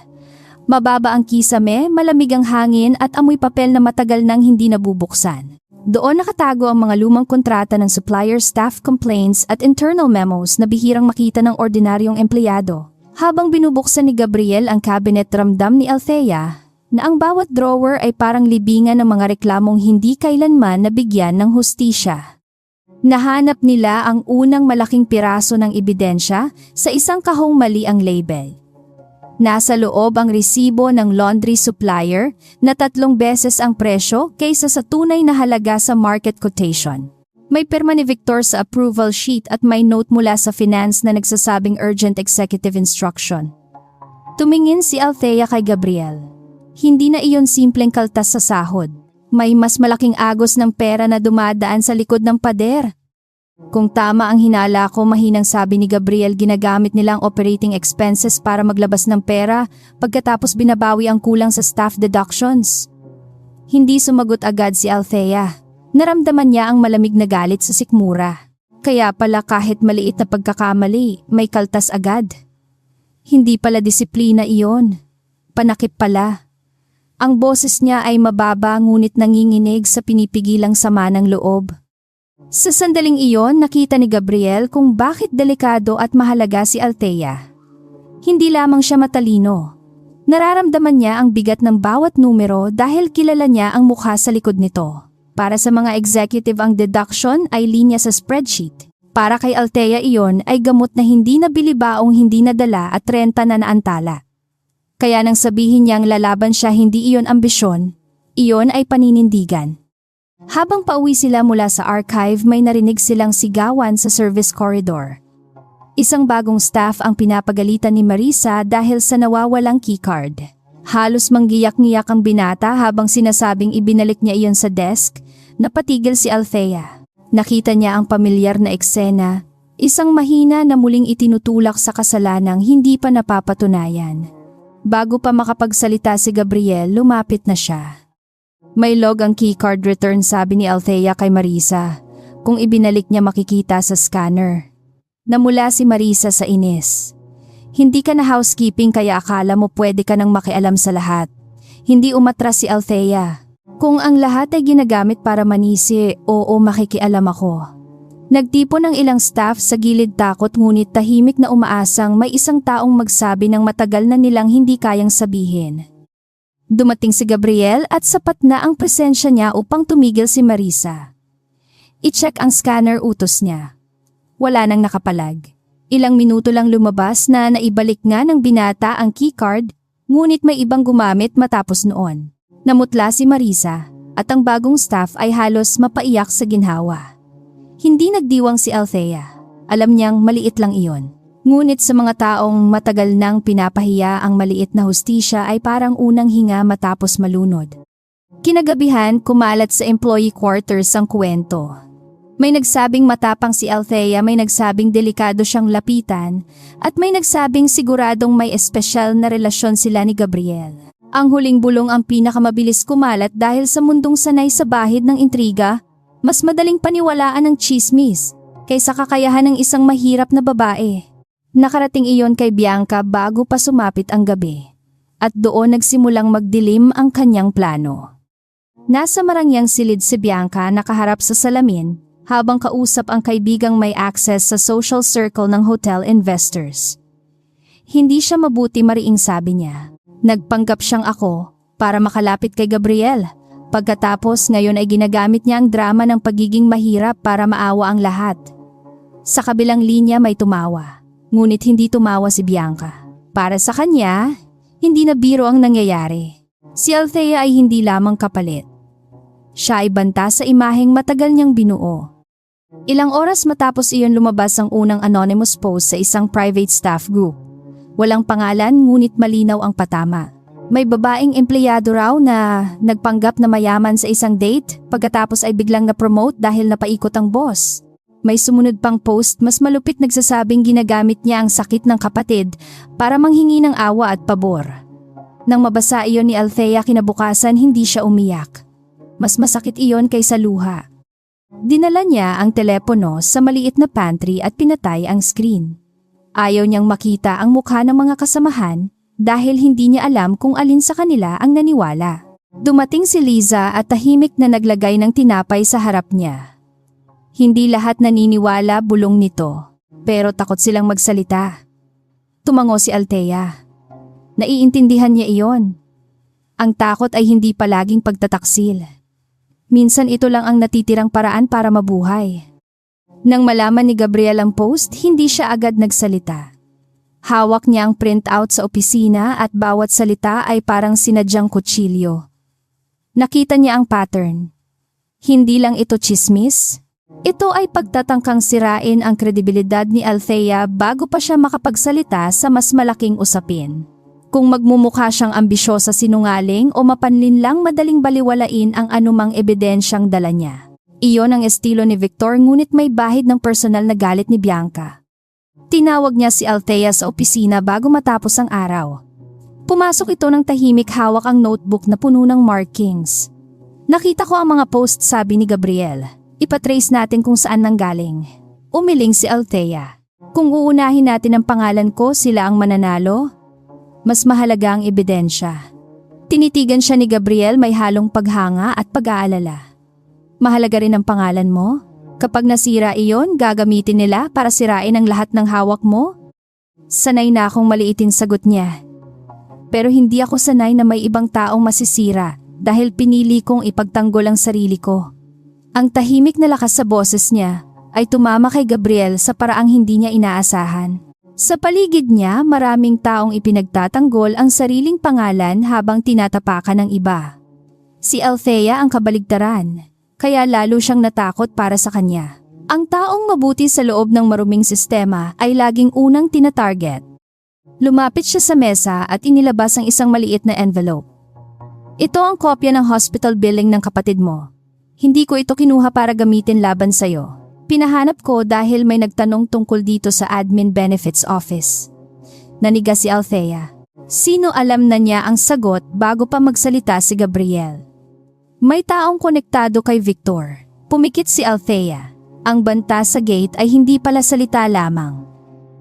Mababa ang kisame, malamig ang hangin at amoy papel na matagal nang hindi nabubuksan. Doon nakatago ang mga lumang kontrata ng supplier, staff complaints at internal memos na bihirang makita ng ordinaryong empleyado. Habang binubuksan ni Gabriel ang cabinet, ramdam ni Althea na ang bawat drawer ay parang libingan ng mga reklamong hindi kailanman nabigyan ng hustisya. Nahanap nila ang unang malaking piraso ng ebidensya sa isang kahong mali ang label. Nasa loob ang resibo ng laundry supplier na 3 beses ang presyo kaysa sa tunay na halaga sa market quotation. May pirma ni Victor sa approval sheet at may note mula sa finance na nagsasabing urgent executive instruction. Tumingin si Althea kay Gabriel. Hindi na iyon simpleng kaltas sa sahod. May mas malaking agos ng pera na dumadaan sa likod ng pader. Kung tama ang hinala ko, mahinang sabi ni Gabriel, ginagamit nila ang operating expenses para maglabas ng pera pagkatapos binabawi ang kulang sa staff deductions. Hindi sumagot agad si Althea. Naramdaman niya ang malamig na galit sa sikmura. Kaya pala kahit maliit na pagkakamali, may kaltas agad. Hindi pala disiplina iyon. Panakip pala. Ang boses niya ay mababa ngunit nanginginig sa pinipigilang sama ng loob. Sa sandaling iyon, nakita ni Gabriel kung bakit delikado at mahalaga si Althea. Hindi lamang siya matalino. Nararamdaman niya ang bigat ng bawat numero dahil kilala niya ang mukha sa likod nito. Para sa mga executive ang deduction ay linya sa spreadsheet. Para kay Althea iyon ay gamot na hindi nabili, baong hindi nadala at renta na naantala. Kaya nang sabihin niyang lalaban siya, hindi iyon ambisyon, iyon ay paninindigan. Habang pauwi sila mula sa archive, may narinig silang sigawan sa service corridor. Isang bagong staff ang pinapagalitan ni Marisa dahil sa nawawalang keycard. Halos manggiyak-ngiyak ang binata habang sinasabing ibinalik niya iyon sa desk. Napatigil si Althea. Nakita niya ang pamilyar na eksena, isang mahina na muling itinutulak sa kasalanang hindi pa napapatunayan. Bago pa makapagsalita si Gabriel, lumapit na siya. May log ang keycard return, sabi ni Althea kay Marisa. Kung ibinalik niya makikita sa scanner. Namula si Marisa sa inis. Hindi ka na housekeeping kaya akala mo pwede ka nang makialam sa lahat. Hindi umatras si Althea. Kung ang lahat ay ginagamit para manisi, oo, makikialam ako. Nagtipon ng ilang staff sa gilid, takot ngunit tahimik na umaasang may isang taong magsabi ng matagal na nilang hindi kayang sabihin. Dumating si Gabriel at sapat na ang presensya niya upang tumigil si Marisa. I-check ang scanner, utos niya. Wala nang nakapalag. Ilang minuto lang lumabas na naibalik nga ng binata ang keycard, ngunit may ibang gumamit matapos noon. Namutla si Marisa at ang bagong staff ay halos mapaiyak sa ginhawa. Hindi nagdiwang si Althea. Alam niyang maliit lang iyon. Ngunit sa mga taong matagal nang pinapahiya ang maliit na hustisya ay parang unang hinga matapos malunod. Kinagabihan, kumalat sa employee quarters ang kwento. May nagsabing matapang si Althea, may nagsabing delikado siyang lapitan, at may nagsabing siguradong may espesyal na relasyon sila ni Gabriel. Ang huling bulong ang pinakamabilis kumalat dahil sa mundong sanay sa bahid ng intriga, mas madaling paniwalaan ng chismis kaysa kakayahan ng isang mahirap na babae. Nakarating iyon kay Bianca bago pa sumapit ang gabi, at doon nagsimulang magdilim ang kanyang plano. Nasa marangyang silid si Bianca nakaharap sa salamin, habang kausap ang kaibigang may access sa social circle ng hotel investors. Hindi siya mabuti mariing sabi niya. Nagpanggap siyang ako para makalapit kay Gabriel. Pagkatapos ngayon ay ginagamit niya ang drama ng pagiging mahirap para maawa ang lahat. Sa kabilang linya may tumawa. Ngunit hindi tumawa si Bianca. Para sa kanya, hindi na biro ang nangyayari. Si Althea ay hindi lamang kapalit. Siya ay banta sa imaheng matagal niyang binuo. Ilang oras matapos iyon lumabas ang unang anonymous post sa isang private staff group. Walang pangalan ngunit malinaw ang patama. May babaeng empleyado raw na nagpanggap na mayaman sa isang date pagkatapos ay biglang na-promote dahil napaikot ang boss. May sumunod pang post mas malupit nagsasabing ginagamit niya ang sakit ng kapatid para manghingi ng awa at pabor. Nang mabasa iyon ni Althea kinabukasan hindi siya umiyak. Mas masakit iyon kaysa luha. Dinala niya ang telepono sa maliit na pantry at pinatay ang screen. Ayaw niyang makita ang mukha ng mga kasamahan dahil hindi niya alam kung alin sa kanila ang naniwala. Dumating si Liza at tahimik na naglagay ng tinapay sa harap niya. Hindi lahat naniniwala bulong nito, pero takot silang magsalita. Tumango si Althea. Naiintindihan niya iyon. Ang takot ay hindi palaging pagtataksil. Minsan ito lang ang natitirang paraan para mabuhay. Nang malaman ni Gabriel ang post, hindi siya agad nagsalita. Hawak niya ang printout sa opisina at bawat salita ay parang sinadyang kutsilyo. Nakita niya ang pattern. Hindi lang ito tsismis. Ito ay pagtatangkang sirain ang kredibilidad ni Althea bago pa siya makapagsalita sa mas malaking usapin. Kung magmumukha siyang ambisyosa sinungaling o mapanlin lang madaling baliwalain ang anumang ebidensyang dala niya. Iyon ang estilo ni Victor ngunit may bahid ng personal na galit ni Bianca. Tinawag niya si Althea sa opisina bago matapos ang araw. Pumasok ito ng tahimik hawak ang notebook na puno ng markings. Nakita ko ang mga post sabi ni Gabriel. Ipatrace natin kung saan nanggaling. Umiling si Althea. Kung uunahin natin ang pangalan ko sila ang mananalo, mas mahalaga ang ebidensya. Tinitigan siya ni Gabriel may halong paghanga at pag-aalala. Mahalaga rin ang pangalan mo? Kapag nasira iyon, gagamitin nila para sirain ang lahat ng hawak mo? Sanay na akong maliitin sagot niya. Pero hindi ako sanay na may ibang taong masisira dahil pinili kong ipagtanggol ang sarili ko. Ang tahimik na lakas sa boses niya ay tumama kay Gabriel sa paraang hindi niya inaasahan. Sa paligid niya, maraming taong ipinagtatanggol ang sariling pangalan habang tinatapakan ng iba. Si Althea ang kabaligtaran, kaya lalo siyang natakot para sa kanya. Ang taong mabuti sa loob ng maruming sistema ay laging unang tinatarget. Lumapit siya sa mesa at inilabas ang isang maliit na envelope. Ito ang kopya ng hospital billing ng kapatid mo. Hindi ko ito kinuha para gamitin laban sa'yo. Pinahanap ko dahil may nagtanong tungkol dito sa Admin Benefits Office. Naniga si Althea. Sino alam na niya ang sagot bago pa magsalita si Gabriel? May taong konektado kay Victor. Pumikit si Althea. Ang banta sa gate ay hindi pala salita lamang.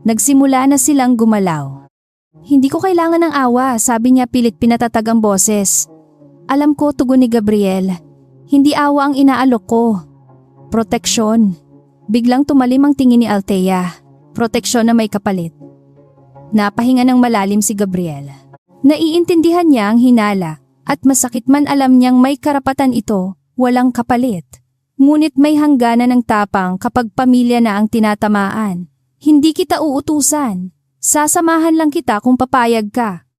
Nagsimula na silang gumalaw. Hindi ko kailangan ng awa, sabi niya pilit pinatatag ang boses. Alam ko tugon ni Gabriel. Hindi awa ang inaalok ko. Proteksyon. Biglang tumalim ang tingin ni Althea. Proteksyon na may kapalit. Napahinga ng malalim si Gabriel. Naiintindihan niya ang hinala at masakit man alam niyang may karapatan ito, walang kapalit. Ngunit may hangganan ng tapang kapag pamilya na ang tinatamaan. Hindi kita uutusan. Sasamahan lang kita kung papayag ka.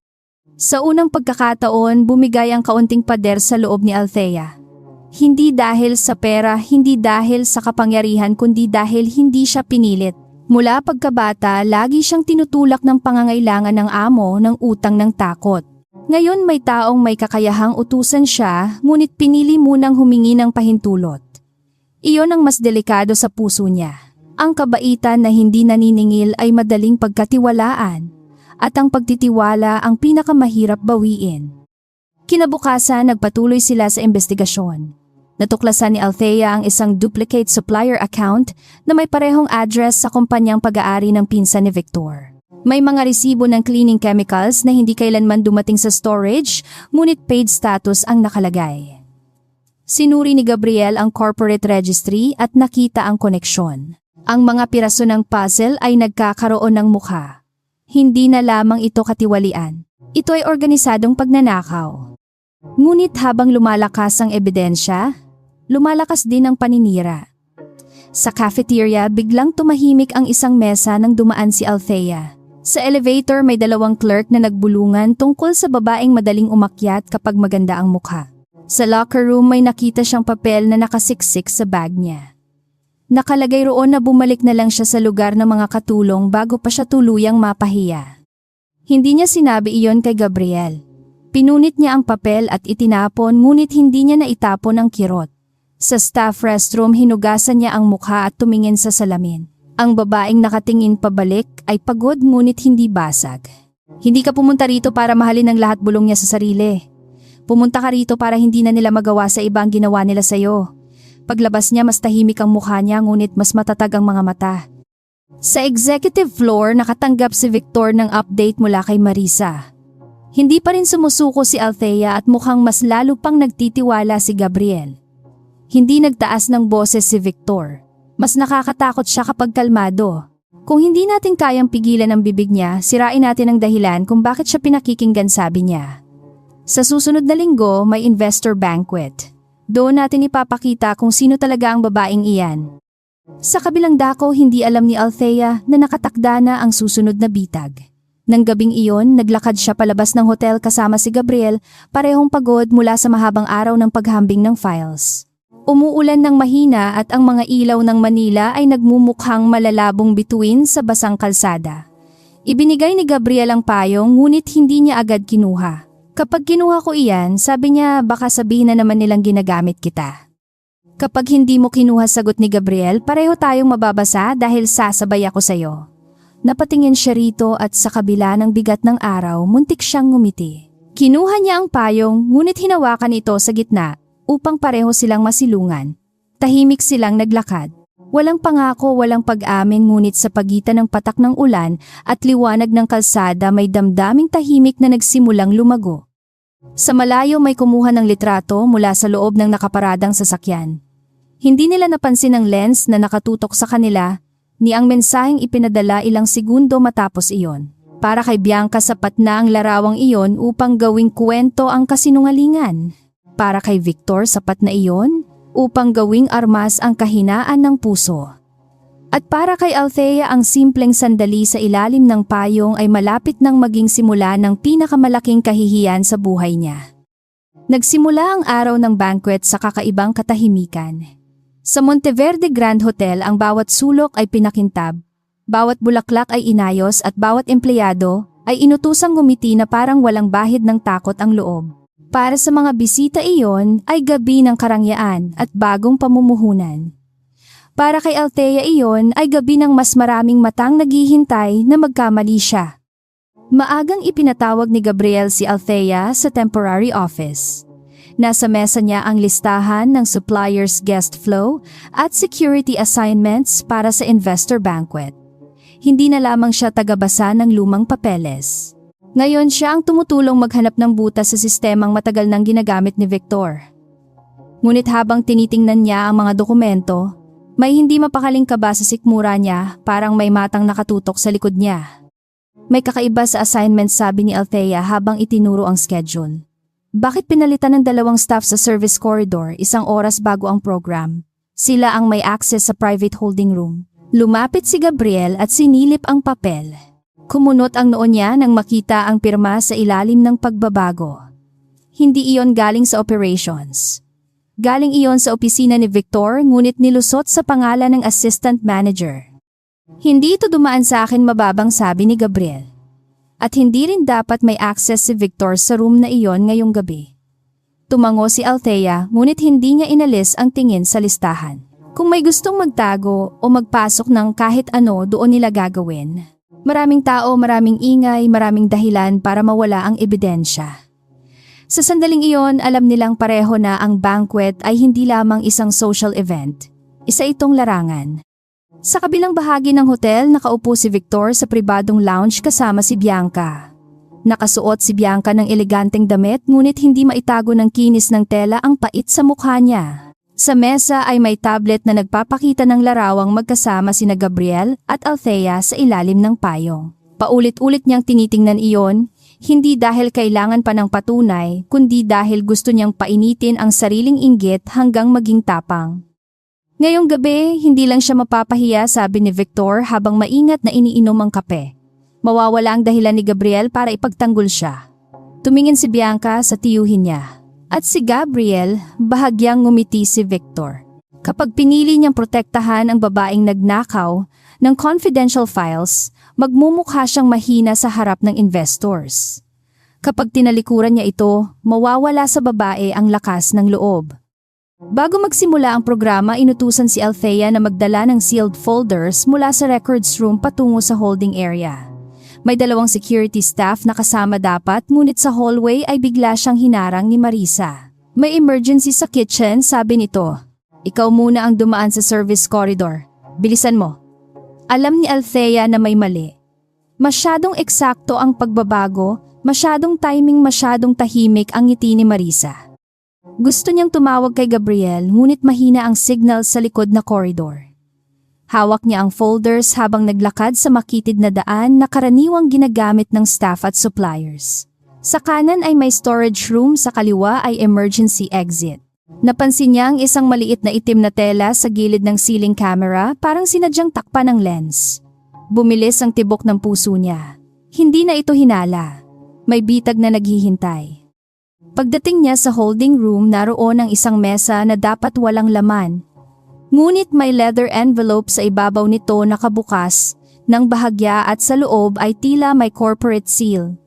Sa unang pagkakataon, bumigay ang kaunting pader sa loob ni Althea. Hindi dahil sa pera, hindi dahil sa kapangyarihan, kundi dahil hindi siya pinilit. Mula pagkabata, lagi siyang tinutulak ng pangangailangan ng amo ng utang ng takot. Ngayon may taong may kakayahang utusan siya, ngunit pinili munang humingi ng pahintulot. Iyon ang mas delikado sa puso niya. Ang kabaitan na hindi naniningil ay madaling pagkatiwalaan, at ang pagtitiwala ang pinakamahirap bawiin. Kinabukasan, nagpatuloy sila sa investigasyon. Natuklasan ni Althea ang isang duplicate supplier account na may parehong address sa kumpanyang pag-aari ng pinsan ni Victor. May mga resibo ng cleaning chemicals na hindi kailanman dumating sa storage, ngunit paid status ang nakalagay. Sinuri ni Gabriel ang corporate registry at nakita ang koneksyon. Ang mga piraso ng puzzle ay nagkakaroon ng mukha. Hindi na lamang ito katiwalian. Ito ay organisadong pagnanakaw. Ngunit habang lumalakas ang ebidensya, lumalakas din ang paninira. Sa cafeteria, biglang tumahimik ang isang mesa nang dumaan si Althea. Sa elevator, may dalawang clerk na nagbulungan tungkol sa babaeng madaling umakyat kapag maganda ang mukha. Sa locker room, may nakita siyang papel na nakasiksik sa bag niya. Nakalagay roon na bumalik na lang siya sa lugar ng mga katulong bago pa siya tuluyang mapahiya. Hindi niya sinabi iyon kay Gabriel. Pinunit niya ang papel at itinapon, ngunit hindi niya naitapon ang kirot. Sa staff restroom, hinugasan niya ang mukha at tumingin sa salamin. Ang babaeng nakatingin pabalik ay pagod ngunit hindi basag. Hindi ka pumunta rito para mahalin ang lahat bulong niya sa sarili. Pumunta ka rito para hindi na nila magawa sa iba ang ginawa nila sa'yo. Paglabas niya, mas tahimik ang mukha niya ngunit mas matatag ang mga mata. Sa executive floor, nakatanggap si Victor ng update mula kay Marisa. Hindi pa rin sumusuko si Althea at mukhang mas lalo pang nagtitiwala si Gabriel. Hindi nagtaas ng boses si Victor. Mas nakakatakot siya kapag kalmado. Kung hindi natin kayang pigilan ang bibig niya, sirain natin ang dahilan kung bakit siya pinakikinggan, sabi niya. Sa susunod na linggo, may investor banquet. Doon natin ipapakita kung sino talaga ang babaeng iyan. Sa kabilang dako, hindi alam ni Althea na nakatakda na ang susunod na bitag. Nang gabing iyon, naglakad siya palabas ng hotel kasama si Gabriel, parehong pagod mula sa mahabang araw ng paghambing ng files. Umuulan ng mahina at ang mga ilaw ng Manila ay nagmumukhang malalabong bituin sa basang kalsada. Ibinigay ni Gabriel ang payong ngunit hindi niya agad kinuha. Kapag kinuha ko iyan, sabi niya baka sabihin na naman nilang ginagamit kita. Kapag hindi mo kinuha, sagot ni Gabriel, pareho tayong mababasa dahil sasabay ako sa'yo. Napatingin siya rito at sa kabila ng bigat ng araw, muntik siyang ngumiti. Kinuha niya ang payong ngunit hinawakan ito sa gitna upang pareho silang masilungan. Tahimik silang naglakad. Walang pangako, walang pag-amin, ngunit sa pagitan ng patak ng ulan at liwanag ng kalsada may damdaming tahimik na nagsimulang lumago. Sa malayo may kumuha ng litrato mula sa loob ng nakaparadang sasakyan. Hindi nila napansin ang lens na nakatutok sa kanila, ni ang mensaheng ipinadala ilang segundo matapos iyon. Para kay Bianca, sapat na ang larawang iyon upang gawing kwento ang kasinungalingan. Para kay Victor, sapat na iyon upang gawing armas ang kahinaan ng puso. At para kay Althea, ang simpleng sandali sa ilalim ng payong ay malapit nang maging simula ng pinakamalaking kahihiyan sa buhay niya. Nagsimula ang araw ng banquet sa kakaibang katahimikan. Sa Monteverde Grand Hotel, ang bawat sulok ay pinakintab, bawat bulaklak ay inayos at bawat empleyado ay inutusang ngumiti na parang walang bahid ng takot ang loob. Para sa mga bisita, iyon ay gabi ng karangyaan at bagong pamumuhunan. Para kay Althea, iyon ay gabi ng mas maraming matang naghihintay na magkamali siya. Maagang ipinatawag ni Gabriel si Althea sa temporary office. Nasa mesa niya ang listahan ng suppliers' guest flow at security assignments para sa investor banquet. Hindi na lamang siya tagabasa ng lumang papeles. Ngayon siya ang tumutulong maghanap ng butas sa sistemang matagal nang ginagamit ni Victor. Ngunit habang tinitingnan niya ang mga dokumento, may hindi mapakaling kaba sa sikmura niya, parang may matang nakatutok sa likod niya. May kakaiba sa assignments, sabi ni Althea habang itinuro ang schedule. Bakit pinalitan ng 2 staff sa service corridor 1 oras bago ang program? Sila ang may access sa private holding room. Lumapit si Gabriel at sinilip ang papel. Kumunot ang noo niya nang makita ang pirma sa ilalim ng pagbabago. Hindi iyon galing sa operations. Galing iyon sa opisina ni Victor, ngunit nilusot sa pangalan ng assistant manager. Hindi ito dumaan sa akin, mababang sabi ni Gabriel. At hindi rin dapat may access si Victor sa room na iyon ngayong gabi. Tumango si Althea, ngunit hindi niya inalis ang tingin sa listahan. Kung may gustong magtago o magpasok ng kahit ano, doon nila gagawin. Maraming tao, maraming ingay, maraming dahilan para mawala ang ebidensya. Sa sandaling iyon, alam nilang pareho na ang banquet ay hindi lamang isang social event. Isa itong larangan. Sa kabilang bahagi ng hotel, nakaupo si Victor sa pribadong lounge kasama si Bianca. Nakasuot si Bianca ng eleganteng damit, ngunit hindi maitago ng kinis ng tela ang pait sa mukha niya. Sa mesa ay may tablet na nagpapakita ng larawang magkasama sina Gabriel at Althea sa ilalim ng payong. Paulit-ulit niyang tinitingnan iyon, hindi dahil kailangan pa ng patunay, kundi dahil gusto niyang painitin ang sariling inggit hanggang maging tapang. Ngayong gabi, hindi lang siya mapapahiya, sabi ni Victor habang maingat na iniinom ang kape. Mawawala ang dahilan ni Gabriel para ipagtanggol siya. Tumingin si Bianca sa tiyuhin niya. At si Gabriel, bahagyang ngumiti si Victor. Kapag pinili niyang protektahan ang babaeng nagnakaw ng confidential files, magmumukha siyang mahina sa harap ng investors. Kapag tinalikuran niya ito, mawawala sa babae ang lakas ng loob. Bago magsimula ang programa, inutusan si Althea na magdala ng sealed folders mula sa records room patungo sa holding area. May 2 security staff na kasama dapat, ngunit sa hallway ay bigla siyang hinarang ni Marisa. May emergency sa kitchen, sabi nito. Ikaw muna ang dumaan sa service corridor. Bilisan mo. Alam ni Althea na may mali. Masyadong eksakto ang pagbabago, masyadong timing, masyadong tahimik ang ngiti ni Marisa. Gusto niyang tumawag kay Gabriel, ngunit mahina ang signal sa likod na corridor. Hawak niya ang folders habang naglakad sa makitid na daan na karaniwang ginagamit ng staff at suppliers. Sa kanan ay may storage room, sa kaliwa ay emergency exit. Napansin niya ang isang maliit na itim na tela sa gilid ng ceiling camera, parang sinadyang takpan ng lens. Bumilis ang tibok ng puso niya. Hindi na ito hinala. May bitag na naghihintay. Pagdating niya sa holding room, naroon ang isang mesa na dapat walang laman. Ngunit may leather envelope sa ibabaw nito nakabukas ng bahagya at sa loob ay tila may corporate seal.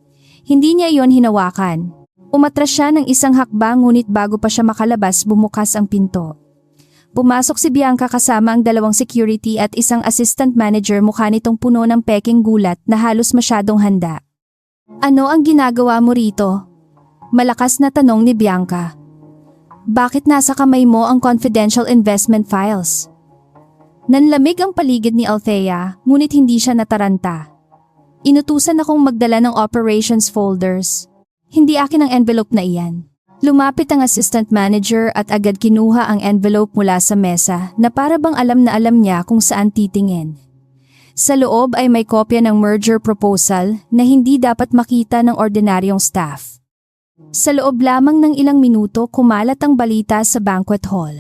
Hindi niya iyon hinawakan. Umatras siya ng isang hakbang, ngunit bago pa siya makalabas, bumukas ang pinto. Pumasok si Bianca kasama ang 2 security at isang assistant manager, mukha nitong puno ng peking gulat na halos masyadong handa. Ano ang ginagawa mo rito? Malakas na tanong ni Bianca. Bakit nasa kamay mo ang confidential investment files? Nanlamig ang paligid ni Althea, ngunit hindi siya nataranta. Inutusan akong magdala ng operations folders. Hindi akin ang envelope na iyan. Lumapit ang assistant manager at agad kinuha ang envelope mula sa mesa na para bang alam na alam niya kung saan titingin. Sa loob ay may kopya ng merger proposal na hindi dapat makita ng ordinaryong staff. Sa loob lamang ng ilang minuto, kumalat ang balita sa banquet hall.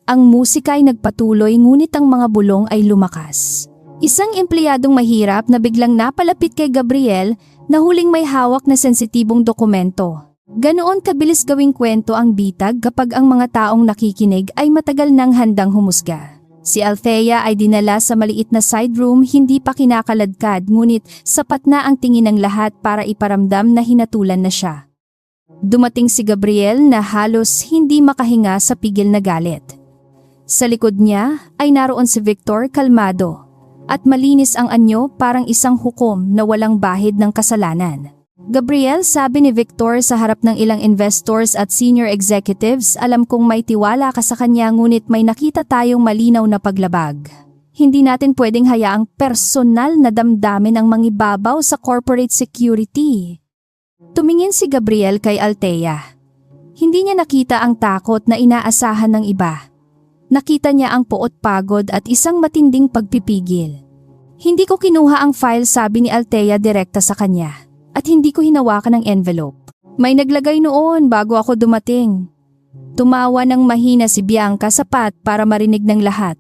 Ang musika ay nagpatuloy, ngunit ang mga bulong ay lumakas. Isang empleyadong mahirap na biglang napalapit kay Gabriel na huling may hawak na sensitibong dokumento. Ganoon kabilis gawing kwento ang bitag kapag ang mga taong nakikinig ay matagal nang handang humusga. Si Althea ay dinala sa maliit na side room, hindi pa kinakaladkad, ngunit sapat na ang tingin ng lahat para iparamdam na hinatulan na siya. Dumating si Gabriel na halos hindi makahinga sa pigil na galit. Sa likod niya ay naroon si Victor, kalmado at malinis ang anyo, parang isang hukom na walang bahid ng kasalanan. Gabriel, sabi ni Victor sa harap ng ilang investors at senior executives, alam kong may tiwala ka sa kanya, ngunit may nakita tayong malinaw na paglabag. Hindi natin pwedeng hayaang personal na damdamin ang mangibabaw sa corporate security. Tumingin si Gabriel kay Althea. Hindi niya nakita ang takot na inaasahan ng iba. Nakita niya ang poot, pagod at isang matinding pagpipigil. Hindi ko kinuha ang file, sabi ni Althea direkta sa kanya. At hindi ko hinawakan ang envelope. May naglagay noon bago ako dumating. Tumawa ng mahina si Bianca, sapat para marinig ng lahat.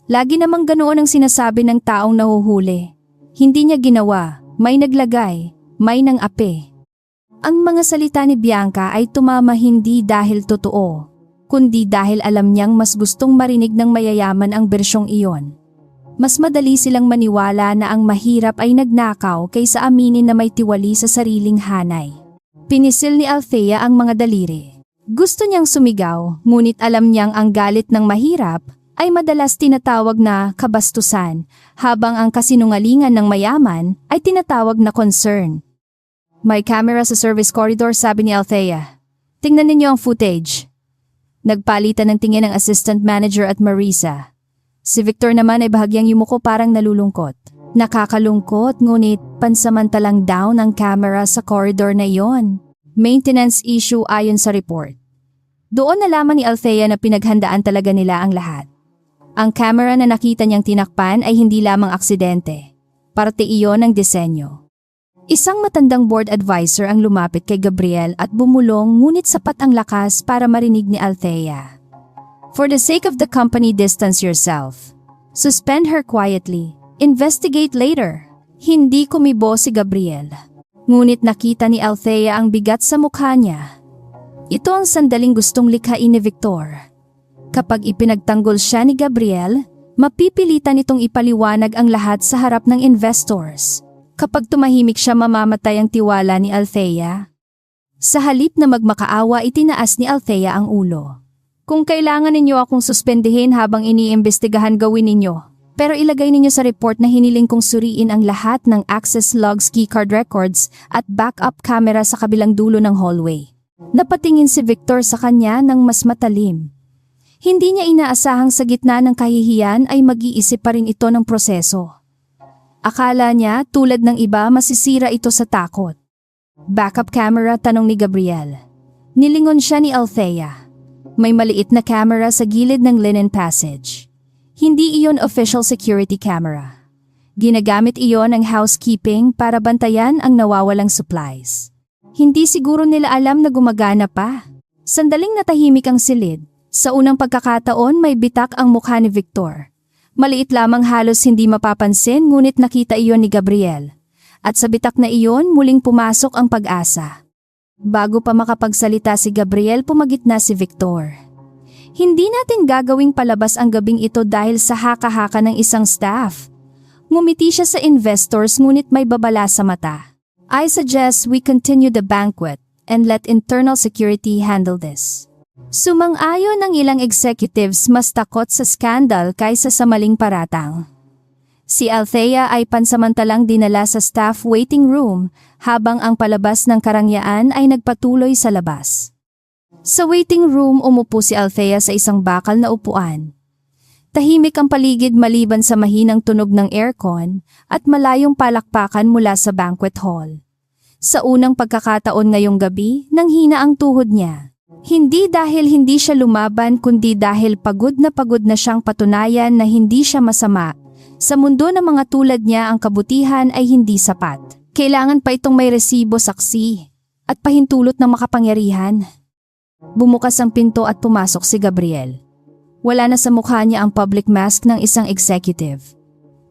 Lagi namang ganoon ang sinasabi ng taong nahuhuli. Hindi niya ginawa, may naglagay, may nang ape. Ang mga salita ni Bianca ay tumama hindi dahil totoo, kundi dahil alam niyang mas gustong marinig ng mayayaman ang bersyong iyon. Mas madali silang maniwala na ang mahirap ay nagnakaw kaysa aminin na may tiwali sa sariling hanay. Pinisil ni Althea ang mga daliri. Gusto niyang sumigaw, ngunit alam niyang ang galit ng mahirap ay madalas tinatawag na kabastusan, habang ang kasinungalingan ng mayaman ay tinatawag na concern. May camera sa service corridor, sabi ni Althea. Tingnan ninyo ang footage. Nagpalitan ng tingin ang assistant manager at Marisa. Si Victor naman ay bahagyang yumuko parang nalulungkot. Nakakalungkot, ngunit pansamantalang down ang camera sa corridor na iyon. Maintenance issue ayon sa report. Doon nalaman ni Althea na pinaghandaan talaga nila ang lahat. Ang camera na nakita niyang tinakpan ay hindi lamang aksidente. Parte iyon ng disenyo. Isang matandang board advisor ang lumapit kay Gabriel at bumulong, ngunit sapat ang lakas para marinig ni Althea. For the sake of the company, distance yourself. Suspend her quietly. Investigate later. Hindi kumibo si Gabriel. Ngunit nakita ni Althea ang bigat sa mukha niya. Ito ang sandaling gustong likhain ni Victor. Kapag ipinagtanggol siya ni Gabriel, mapipilitan itong ipaliwanag ang lahat sa harap ng investors. Kapag tumahimik siya, mamamatay ang tiwala ni Althea. Sa halip na magmakaawa, itinaas ni Althea ang ulo. Kung kailangan ninyo akong suspendihin habang iniimbestigahan, gawin ninyo. Pero ilagay ninyo sa report na hiniling kong suriin ang lahat ng access logs, keycard records at backup camera sa kabilang dulo ng hallway. Napatingin si Victor sa kanya ng mas matalim. Hindi niya inaasahang sa gitna ng kahihiyan ay mag-iisip pa rin ito ng proseso. Akala niya tulad ng iba masisira ito sa takot. Backup camera, tanong ni Gabriel. Nilingon siya ni Althea. May maliit na camera sa gilid ng linen passage. Hindi iyon official security camera. Ginagamit iyon ng housekeeping para bantayan ang nawawalang supplies. Hindi siguro nila alam na gumagana pa. Sandaling natahimik ang silid. Sa unang pagkakataon may bitak ang mukha ni Victor. Maliit lamang, halos hindi mapapansin, ngunit nakita iyon ni Gabriel. At sa bitak na iyon muling pumasok ang pag-asa. Bago pa makapagsalita si Gabriel, pumagitna si Victor. Hindi natin gagawing palabas ang gabing ito dahil sa haka-haka ng isang staff. Ngumiti siya sa investors, ngunit may babala sa mata. I suggest we continue the banquet and let internal security handle this. Sumang-ayon ng ilang executives, mas takot sa skandal kaysa sa maling paratang. Si Althea ay pansamantalang dinala sa staff waiting room habang ang palabas ng karangyaan ay nagpatuloy sa labas. Sa waiting room, umupo si Althea sa isang bakal na upuan. Tahimik ang paligid maliban sa mahinang tunog ng aircon at malayong palakpakan mula sa banquet hall. Sa unang pagkakataon ngayong gabi, nanghina ang tuhod niya. Hindi dahil hindi siya lumaban, kundi dahil pagod na siyang patunayan na hindi siya masama. Sa mundo ng mga tulad niya, ang kabutihan ay hindi sapat. Kailangan pa itong may resibo, saksi, at pahintulot ng makapangyarihan. Bumukas ang pinto at pumasok si Gabriel. Wala na sa mukha niya ang public mask ng isang executive.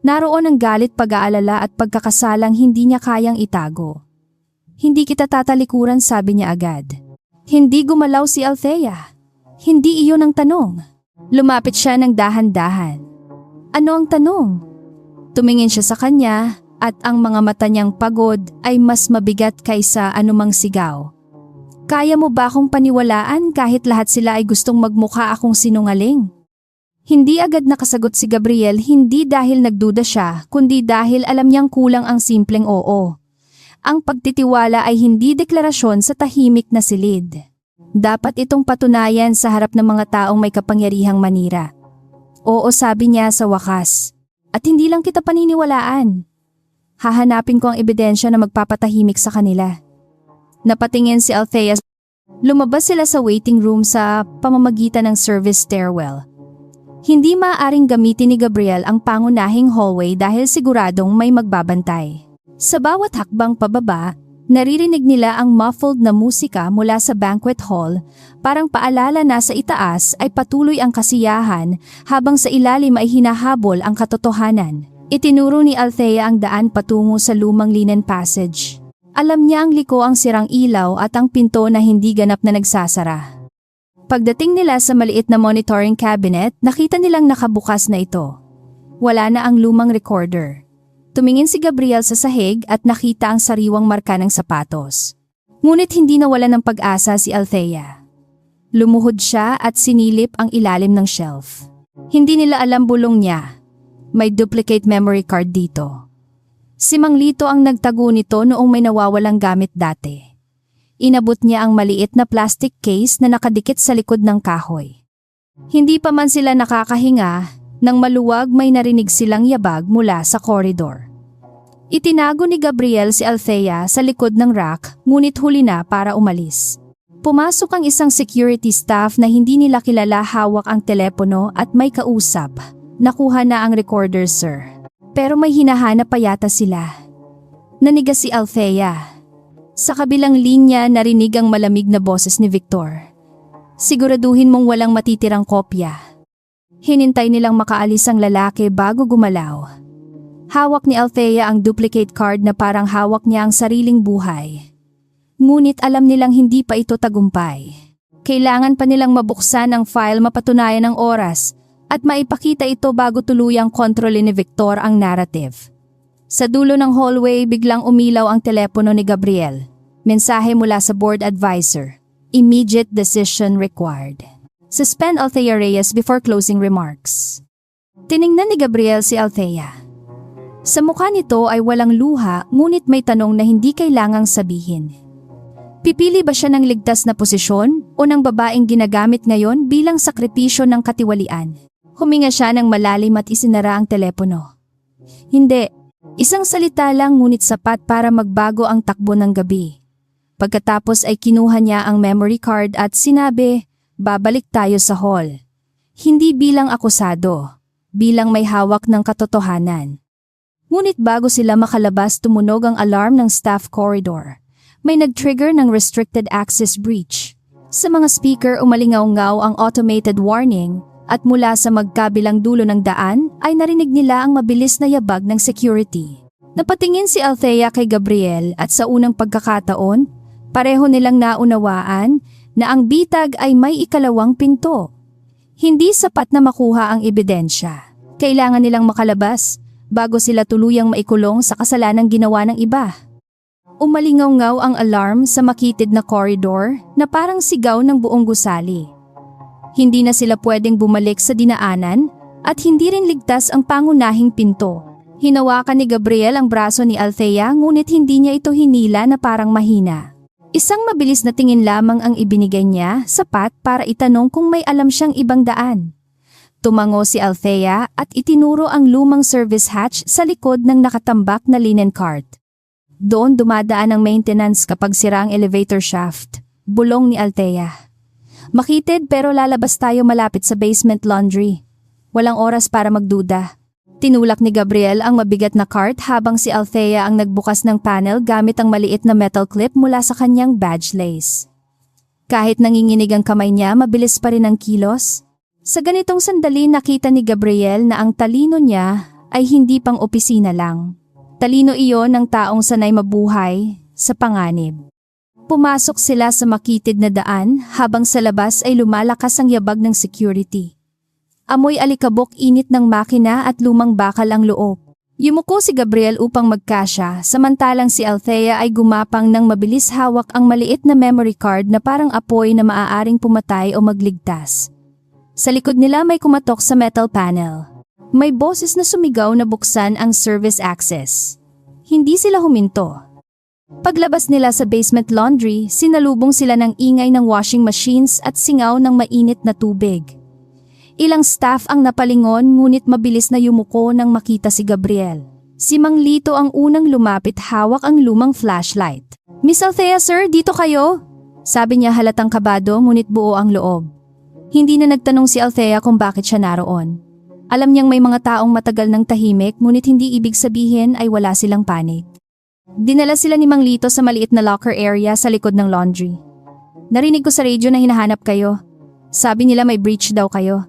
Naroon ang galit, pag-aalala at pagkakasalang hindi niya kayang itago. Hindi kita tatalikuran, sabi niya agad. Hindi gumalaw si Althea. Hindi iyon ang tanong. Lumapit siya ng dahan-dahan. Ano ang tanong? Tumingin siya sa kanya at ang mga mata niyang pagod ay mas mabigat kaysa anumang sigaw. Kaya mo ba akong paniwalaan kahit lahat sila ay gustong magmukha akong sinungaling? Hindi agad nakasagot si Gabriel, hindi dahil nagduda siya, kundi dahil alam niyang kulang ang simpleng oo. Ang pagtitiwala ay hindi deklarasyon sa tahimik na silid. Dapat itong patunayan sa harap ng mga taong may kapangyarihang manira. Oo, sabi niya sa wakas. At hindi lang kita paniniwalaan. Hahanapin ko ang ebidensya na magpapatahimik sa kanila. Napatingin si Althea. Lumabas sila sa waiting room sa pamamagitan ng service stairwell. Hindi maaaring gamitin ni Gabriel ang pangunahing hallway dahil siguradong may magbabantay. Sa bawat hakbang pababa, Naririnig nila ang muffled na musika mula sa banquet hall, parang paalala na sa itaas ay patuloy ang kasiyahan habang sa ilalim ay hinahabol ang katotohanan. Itinuro ni Althea ang daan patungo sa lumang linen passage. Alam niya ang liko ang sirang ilaw at ang pinto na hindi ganap na nagsasara. Pagdating nila sa maliit na monitoring cabinet, nakita nilang nakabukas na ito. Wala na ang lumang recorder. Tumingin si Gabriel sa sahig at nakita ang sariwang marka ng sapatos. Ngunit hindi nawala ng pag-asa si Althea. Lumuhod siya at sinilip ang ilalim ng shelf. Hindi nila alam bulong niya. May duplicate memory card dito. Si Mang Lito ang nagtago nito noong may nawawalang gamit dati. Inabot niya ang maliit na plastic case na nakadikit sa likod ng kahoy. Hindi pa man sila nakakahinga, nang maluwag may narinig silang yabag mula sa koridor. Itinago ni Gabriel si Althea sa likod ng rack, ngunit huli na para umalis. Pumasok ang isang security staff na hindi nila kilala, hawak ang telepono at may kausap. Nakuha na ang recorder, sir. Pero may hinahanap pa yata sila. Nanigas si Althea. Sa kabilang linya narinig ang malamig na boses ni Victor. Siguraduhin mong walang matitirang kopya. Hinintay nilang makaalis ang lalaki bago gumalaw. Hawak ni Althea ang duplicate card na parang hawak niya ang sariling buhay. Ngunit alam nilang hindi pa ito tagumpay. Kailangan pa nilang mabuksan ang file, mapatunayan ang oras, at maipakita ito bago tuluyang kontrolin ni Victor ang narrative. Sa dulo ng hallway biglang umilaw ang telepono ni Gabriel. Mensahe mula sa board advisor. Immediate decision required. Suspend Althea Reyes before closing remarks. Tiningnan ni Gabriel si Althea. Sa mukha nito ay walang luha, ngunit may tanong na hindi kailangang sabihin. Pipili ba siya ng ligtas na posisyon o ng babaeng ginagamit ngayon bilang sakripisyo ng katiwalian? Huminga siya ng malalim at isinara ang telepono. Hindi. Isang salita lang ngunit sapat para magbago ang takbo ng gabi. Pagkatapos ay kinuha niya ang memory card at sinabi, babalik tayo sa hall. Hindi bilang akusado, bilang may hawak ng katotohanan. Ngunit bago sila makalabas tumunog ang alarm ng staff corridor. May nag-trigger ng restricted access breach. Sa mga speaker umalingaw-ngaw ang automated warning at mula sa magkabilang dulo ng daan ay narinig nila ang mabilis na yabag ng security. Napatingin si Althea kay Gabriel at sa unang pagkakataon, pareho nilang naunawaan na ang bitag ay may ikalawang pinto. Hindi sapat na makuha ang ebidensya. Kailangan nilang makalabas bago sila tuluyang maikulong sa kasalanang ginawa ng iba. Umalingaw-ngaw ang alarm sa makitid na corridor na parang sigaw ng buong gusali. Hindi na sila pwedeng bumalik sa dinaanan at hindi rin ligtas ang pangunahing pinto. Hinawakan ni Gabriel ang braso ni Althea ngunit hindi niya ito hinila na parang mahina. Isang mabilis na tingin lamang ang ibinigay niya, sapat para itanong kung may alam siyang ibang daan. Tumango si Althea at itinuro ang lumang service hatch sa likod ng nakatambak na linen cart. Doon dumadaan ang maintenance kapag sira ang elevator shaft, bulong ni Althea. Makitid pero lalabas tayo malapit sa basement laundry. Walang oras para magduda. Tinulak ni Gabriel ang mabigat na cart habang si Althea ang nagbukas ng panel gamit ang maliit na metal clip mula sa kanyang badge lace. Kahit nanginginig ang kamay niya, mabilis pa rin ang kilos. Sa ganitong sandali nakita ni Gabriel na ang talino niya ay hindi pang opisina lang. Talino iyon ng taong sanay mabuhay sa panganib. Pumasok sila sa makitid na daan habang sa labas ay lumalakas ang yabag ng security. Amoy alikabok, init ng makina at lumang bakal ang loob. Yumuko si Gabriel upang magkasya, samantalang si Althea ay gumapang ng mabilis, hawak ang maliit na memory card na parang apoy na maaaring pumatay o magligtas. Sa likod nila may kumatok sa metal panel. May boses na sumigaw na buksan ang service access. Hindi sila huminto. Paglabas nila sa basement laundry, sinalubong sila ng ingay ng washing machines at singaw ng mainit na tubig. Ilang staff ang napalingon ngunit mabilis na yumuko nang makita si Gabriel. Si Mang Lito ang unang lumapit, hawak ang lumang flashlight. Miss Althea, sir, dito kayo? Sabi niya halatang kabado ngunit buo ang loob. Hindi na nagtanong si Althea kung bakit siya naroon. Alam niyang may mga taong matagal ng tahimik ngunit hindi ibig sabihin ay wala silang panik. Dinala sila ni Mang Lito sa maliit na locker area sa likod ng laundry. Narinig ko sa radio na hinahanap kayo. Sabi nila may breach daw kayo.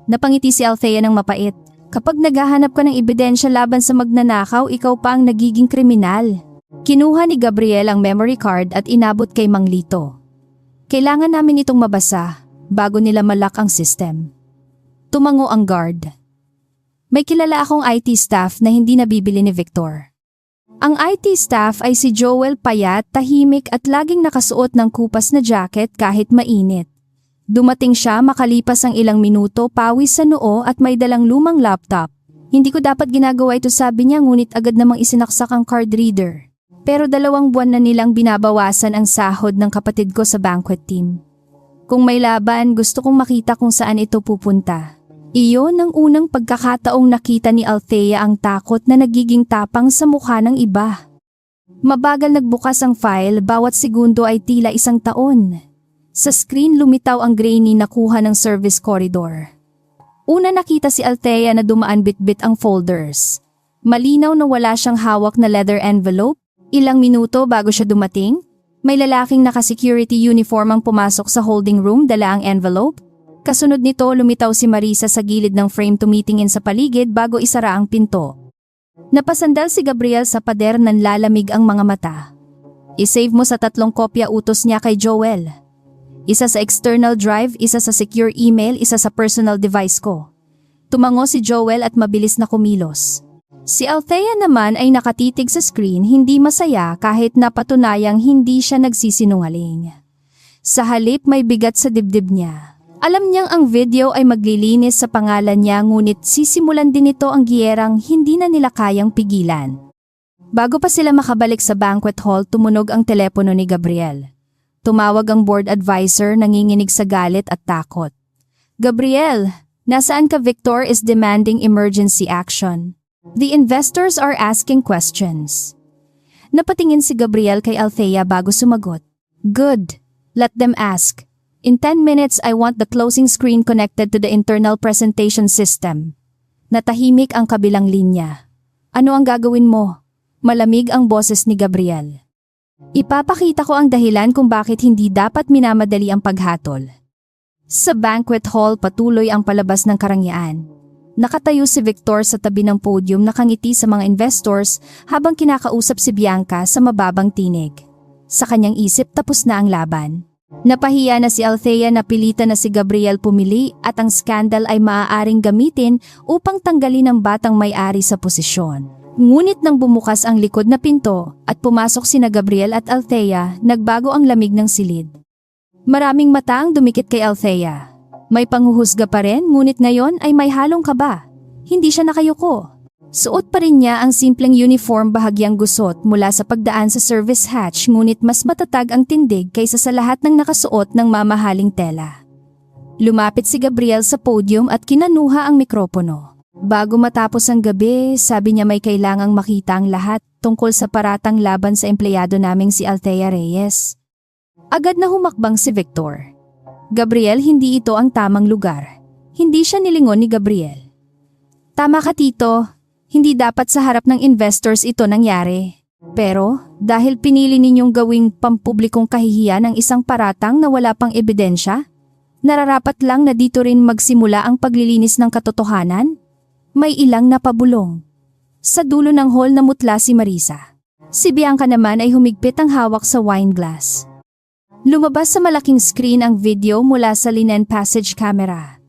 Napangiti si Althea ng mapait. Kapag naghahanap ka ng ebidensya laban sa magnanakaw, ikaw pa ang nagiging kriminal. Kinuha ni Gabriel ang memory card at inabot kay Mang Lito. Kailangan namin itong mabasa bago nila malak ang system. Tumango ang guard. May kilala akong IT staff na hindi nabibili ni Victor. Ang IT staff ay si Joel Payat, tahimik at laging nakasuot ng kupas na jacket kahit mainit. Dumating siya makalipas ang ilang minuto, pawis sa noo at may dalang lumang laptop. Hindi ko dapat ginagawa ito, sabi niya, ngunit agad namang isinaksak ang card reader. Pero 2 buwan na nilang binabawasan ang sahod ng kapatid ko sa banquet team. Kung may laban, gusto kong makita kung saan ito pupunta. Iyon ang unang pagkakataong nakita ni Althea ang takot na nagiging tapang sa mukha ng iba. Mabagal nagbukas ang file, bawat segundo ay tila 1 taon. Sa screen lumitaw ang grainy na kuha ng service corridor. Una nakita si Althea na dumaan bitbit ang folders. Malinaw na wala siyang hawak na leather envelope. Ilang minuto bago siya dumating, may lalaking naka-security uniform ang pumasok sa holding room, dala ang envelope. Kasunod nito lumitaw si Marisa sa gilid ng frame, tumitingin sa paligid bago isara ang pinto. Napasandal si Gabriel sa pader, nanlalamig ang mga mata. I-save mo sa 3 kopya, utos niya kay Joel. Isa sa external drive, isa sa secure email, isa sa personal device ko. Tumango si Joel at mabilis na kumilos. Si Althea naman ay nakatitig sa screen, hindi masaya kahit napatunayang hindi siya nagsisinungaling. Sa halip may bigat sa dibdib niya. Alam niyang ang video ay maglilinis sa pangalan niya, ngunit sisimulan din ito ang giyerang hindi na nila kayang pigilan. Bago pa sila makabalik sa banquet hall, tumunog ang telepono ni Gabriel. Tumawag ang board advisor, nanginginig sa galit at takot. Gabriel, nasaan ka? Victor is demanding emergency action. The investors are asking questions. Napatingin si Gabriel kay Althea bago sumagot. Good, let them ask. In 10 minutes I want the closing screen connected to the internal presentation system. Natahimik ang kabilang linya. Ano ang gagawin mo? Malamig ang boses ni Gabriel. Ipapakita ko ang dahilan kung bakit hindi dapat minamadali ang paghatol. Sa banquet hall patuloy ang palabas ng karangyaan. Nakatayo si Victor sa tabi ng podium, nakangiti sa mga investors habang kinakausap si Bianca sa mababang tinig. Sa kanyang isip, tapos na ang laban. Napahiya na si Althea, napilitan na si Gabriel pumili at ang skandal ay maaaring gamitin upang tanggalin ang batang may-ari sa posisyon. Ngunit nang bumukas ang likod na pinto at pumasok sina Gabriel at Althea, nagbago ang lamig ng silid. Maraming mata ang dumikit kay Althea. May panghuhusga pa rin, ngunit ngayon ay may halong kaba. Hindi siya nakayuko. Suot pa rin niya ang simpleng uniform, bahagyang gusot mula sa pagdaan sa service hatch, ngunit mas matatag ang tindig kaysa sa lahat ng nakasuot ng mamahaling tela. Lumapit si Gabriel sa podium at kinanuha ang mikropono. Bago matapos ang gabi, sabi niya may kailangang makita ang lahat tungkol sa paratang laban sa empleyado naming si Althea Reyes. Agad na humakbang si Victor. Gabriel, hindi ito ang tamang lugar. Hindi siya nilingon ni Gabriel. Tama ka, Tito. Hindi dapat sa harap ng investors ito nangyari. Pero dahil pinili ninyong gawing pampublikong kahihiyan ang isang paratang na wala pang ebidensya, nararapat lang na dito rin magsimula ang paglilinis ng katotohanan? May ilang napabulong. Sa dulo ng hall namutla si Marisa. Si Bianca naman ay humigpit ang hawak sa wine glass. Lumabas sa malaking screen ang video mula sa linen passage camera.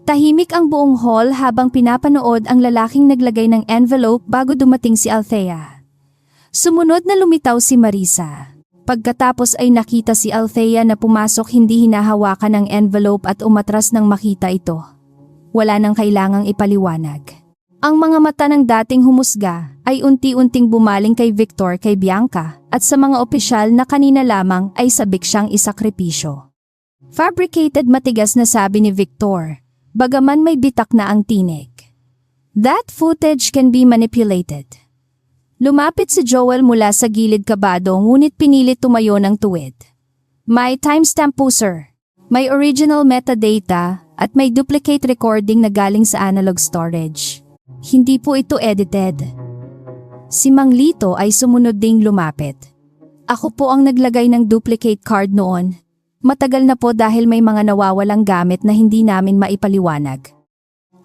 Tahimik ang buong hall habang pinapanood ang lalaking naglagay ng envelope bago dumating si Althea. Sumunod na lumitaw si Marisa. Pagkatapos ay nakita si Althea na pumasok, hindi hinahawakan ng envelope at umatras nang makita ito. Wala nang kailangang ipaliwanag. Ang mga mata ng dating humusga ay unti-unting bumaling kay Victor, kay Bianca at sa mga opisyal na kanina lamang ay sabik siyang isakripisyo. Fabricated, matigas na sabi ni Victor. Bagaman may bitak na ang tinig. That footage can be manipulated. Lumapit si Joel mula sa gilid, kabado, ngunit pinilit tumayo ng tuwid. May timestamp po, sir. May original metadata at may duplicate recording na galing sa analog storage. Hindi po ito edited. Si Mang Lito ay sumunod ding lumapit. Ako po ang naglagay ng duplicate card noon. Matagal na po dahil may mga nawawalang gamit na hindi namin maipaliwanag.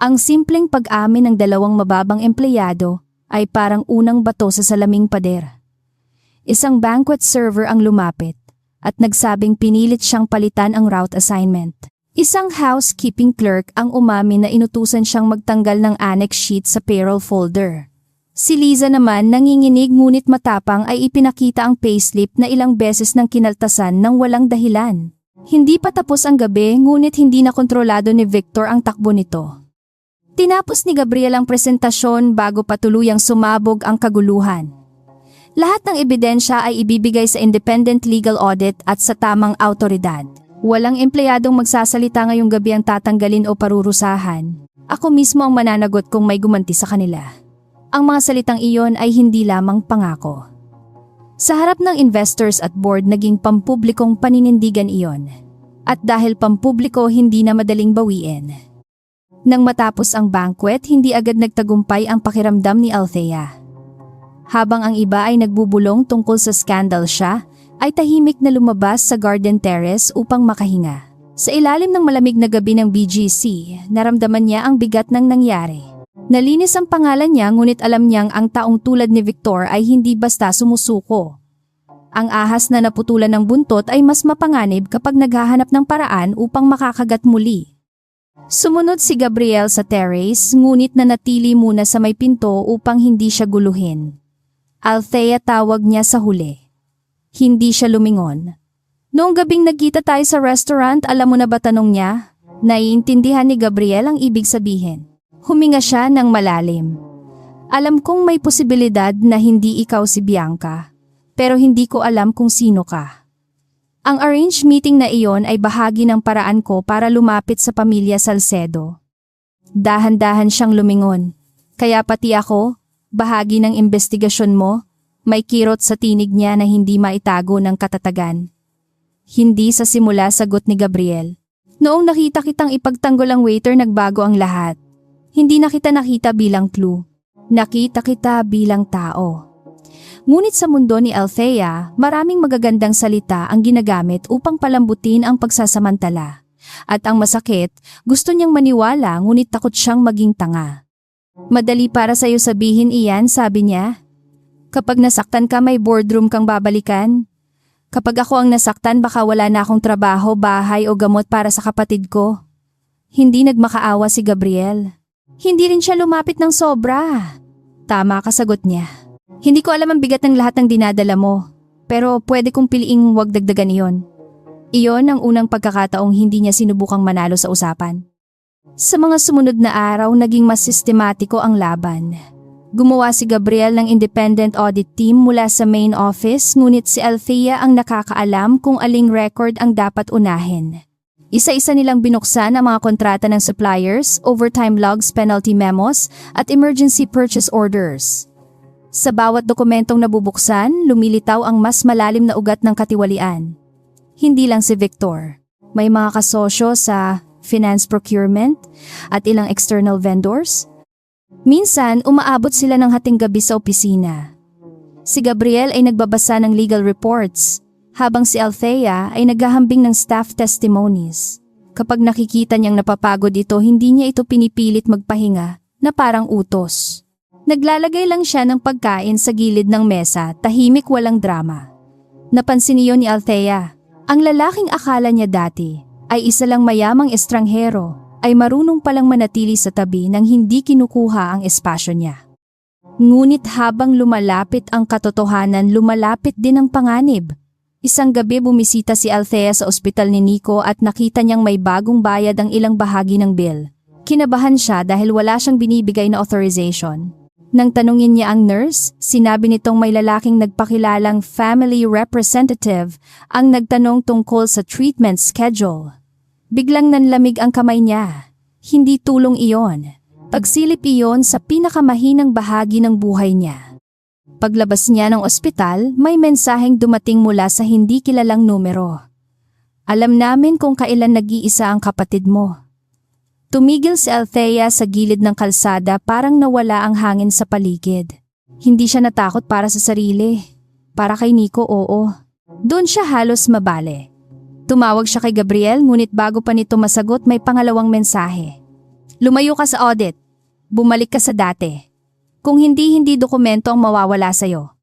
Ang simpleng pag-amin ng dalawang mababang empleyado ay parang unang bato sa salaming pader. Isang banquet server ang lumapit at nagsabing pinilit siyang palitan ang route assignment. Isang housekeeping clerk ang umamin na inutusan siyang magtanggal ng annex sheet sa payroll folder. Si Liza naman nanginginig ngunit matapang ay ipinakita ang payslip na ilang beses nang kinaltasan ng walang dahilan. Hindi pa tapos ang gabi ngunit hindi na kontrolado ni Victor ang takbo nito. Tinapos ni Gabriel ang presentasyon bago pa tuluyang sumabog ang kaguluhan. Lahat ng ebidensya ay ibibigay sa independent legal audit at sa tamang autoridad. Walang empleyadong magsasalita ngayong gabi ang tatanggalin o parurusahan. Ako mismo ang mananagot kung may gumanti sa kanila. Ang mga salitang iyon ay hindi lamang pangako. Sa harap ng investors at board naging pampublikong paninindigan iyon. At dahil pampubliko hindi na madaling bawiin. Nang matapos ang banquet, hindi agad nagtagumpay ang pakiramdam ni Althea. Habang ang iba ay nagbubulong tungkol sa scandal siya, ay tahimik na lumabas sa garden terrace upang makahinga. Sa ilalim ng malamig na gabi ng BGC, naramdaman niya ang bigat ng nangyari. Nalinis ang pangalan niya ngunit alam niyang ang taong tulad ni Victor ay hindi basta sumusuko. Ang ahas na naputulan ng buntot ay mas mapanganib kapag naghahanap ng paraan upang makakagat muli. Sumunod si Gabriel sa terrace ngunit nanatili muna sa may pinto upang hindi siya guluhin. Althea tawag niya sa huli. Hindi siya lumingon. Noong gabing nagkita tayo sa restaurant, alam mo na ba tanong niya? Naiintindihan ni Gabriel ang ibig sabihin. Huminga siya ng malalim. Alam kong may posibilidad na hindi ikaw si Bianca, pero hindi ko alam kung sino ka. Ang arranged meeting na iyon ay bahagi ng paraan ko para lumapit sa pamilya Salcedo. Dahan-dahan siyang lumingon, kaya pati ako, bahagi ng investigasyon mo, may kirot sa tinig niya na hindi maitago ng katatagan. Hindi sa simula sagot ni Gabriel. Noong nakita kitang ipagtanggol ang waiter nagbago ang lahat. Hindi na kita nakita bilang clue. Nakita kita bilang tao. Ngunit sa mundo ni Althea, maraming magagandang salita ang ginagamit upang palambutin ang pagsasamantala. At ang masakit, gusto niyang maniwala ngunit takot siyang maging tanga. Madali para sa'yo sabihin iyan, sabi niya. Kapag nasaktan ka may boardroom kang babalikan. Kapag ako ang nasaktan baka wala na akong trabaho, bahay o gamot para sa kapatid ko. Hindi nagmakaawa si Gabriel. Hindi rin siya lumapit ng sobra. Tama ka, sagot niya. Hindi ko alam ang bigat ng lahat ng dinadala mo, pero pwede kong piliing huwag dagdagan iyon. Iyon ang unang pagkakataong hindi niya sinubukang manalo sa usapan. Sa mga sumunod na araw, naging mas sistematiko ang laban. Gumawa si Gabriel ng independent audit team mula sa main office, ngunit si Althea ang nakakaalam kung aling record ang dapat unahin. Isa-isa nilang binuksan ang mga kontrata ng suppliers, overtime logs, penalty memos, at emergency purchase orders. Sa bawat dokumentong nabubuksan, lumilitaw ang mas malalim na ugat ng katiwalian. Hindi lang si Victor. May mga kasosyo sa finance procurement at ilang external vendors. Minsan, umaabot sila ng hating gabi sa opisina. Si Gabriel ay nagbabasa ng legal reports, habang si Althea ay naghahambing ng staff testimonies. Kapag nakikita niyang napapagod ito, hindi niya ito pinipilit magpahinga na parang utos. Naglalagay lang siya ng pagkain sa gilid ng mesa, tahimik walang drama. Napansin niyo ni Althea, ang lalaking akala niya dati ay isa lang mayamang estranghero ay marunong palang manatili sa tabi nang hindi kinukuha ang espasyo niya. Ngunit habang lumalapit ang katotohanan, lumalapit din ang panganib. Isang gabi bumisita si Althea sa ospital ni Nico at nakita niyang may bagong bayad ang ilang bahagi ng bill. Kinabahan siya dahil wala siyang binibigay na authorization. Nang tanungin niya ang nurse, sinabi nitong may lalaking nagpakilalang family representative ang nagtanong tungkol sa treatment schedule. Biglang nanlamig ang kamay niya. Hindi tulong iyon. Pagsilip iyon sa pinakamahinang bahagi ng buhay niya. Paglabas niya ng ospital, may mensaheng dumating mula sa hindi kilalang numero. Alam namin kung kailan nag-iisa ang kapatid mo. Tumigil si Althea sa gilid ng kalsada, parang nawala ang hangin sa paligid. Hindi siya natakot para sa sarili. Para kay Nico, oo. Doon siya halos mabale. Tumawag siya kay Gabriel ngunit bago pa nito masagot may pangalawang mensahe. Lumayo ka sa audit. Bumalik ka sa dati. Kung hindi dokumento ang mawawala sa'yo.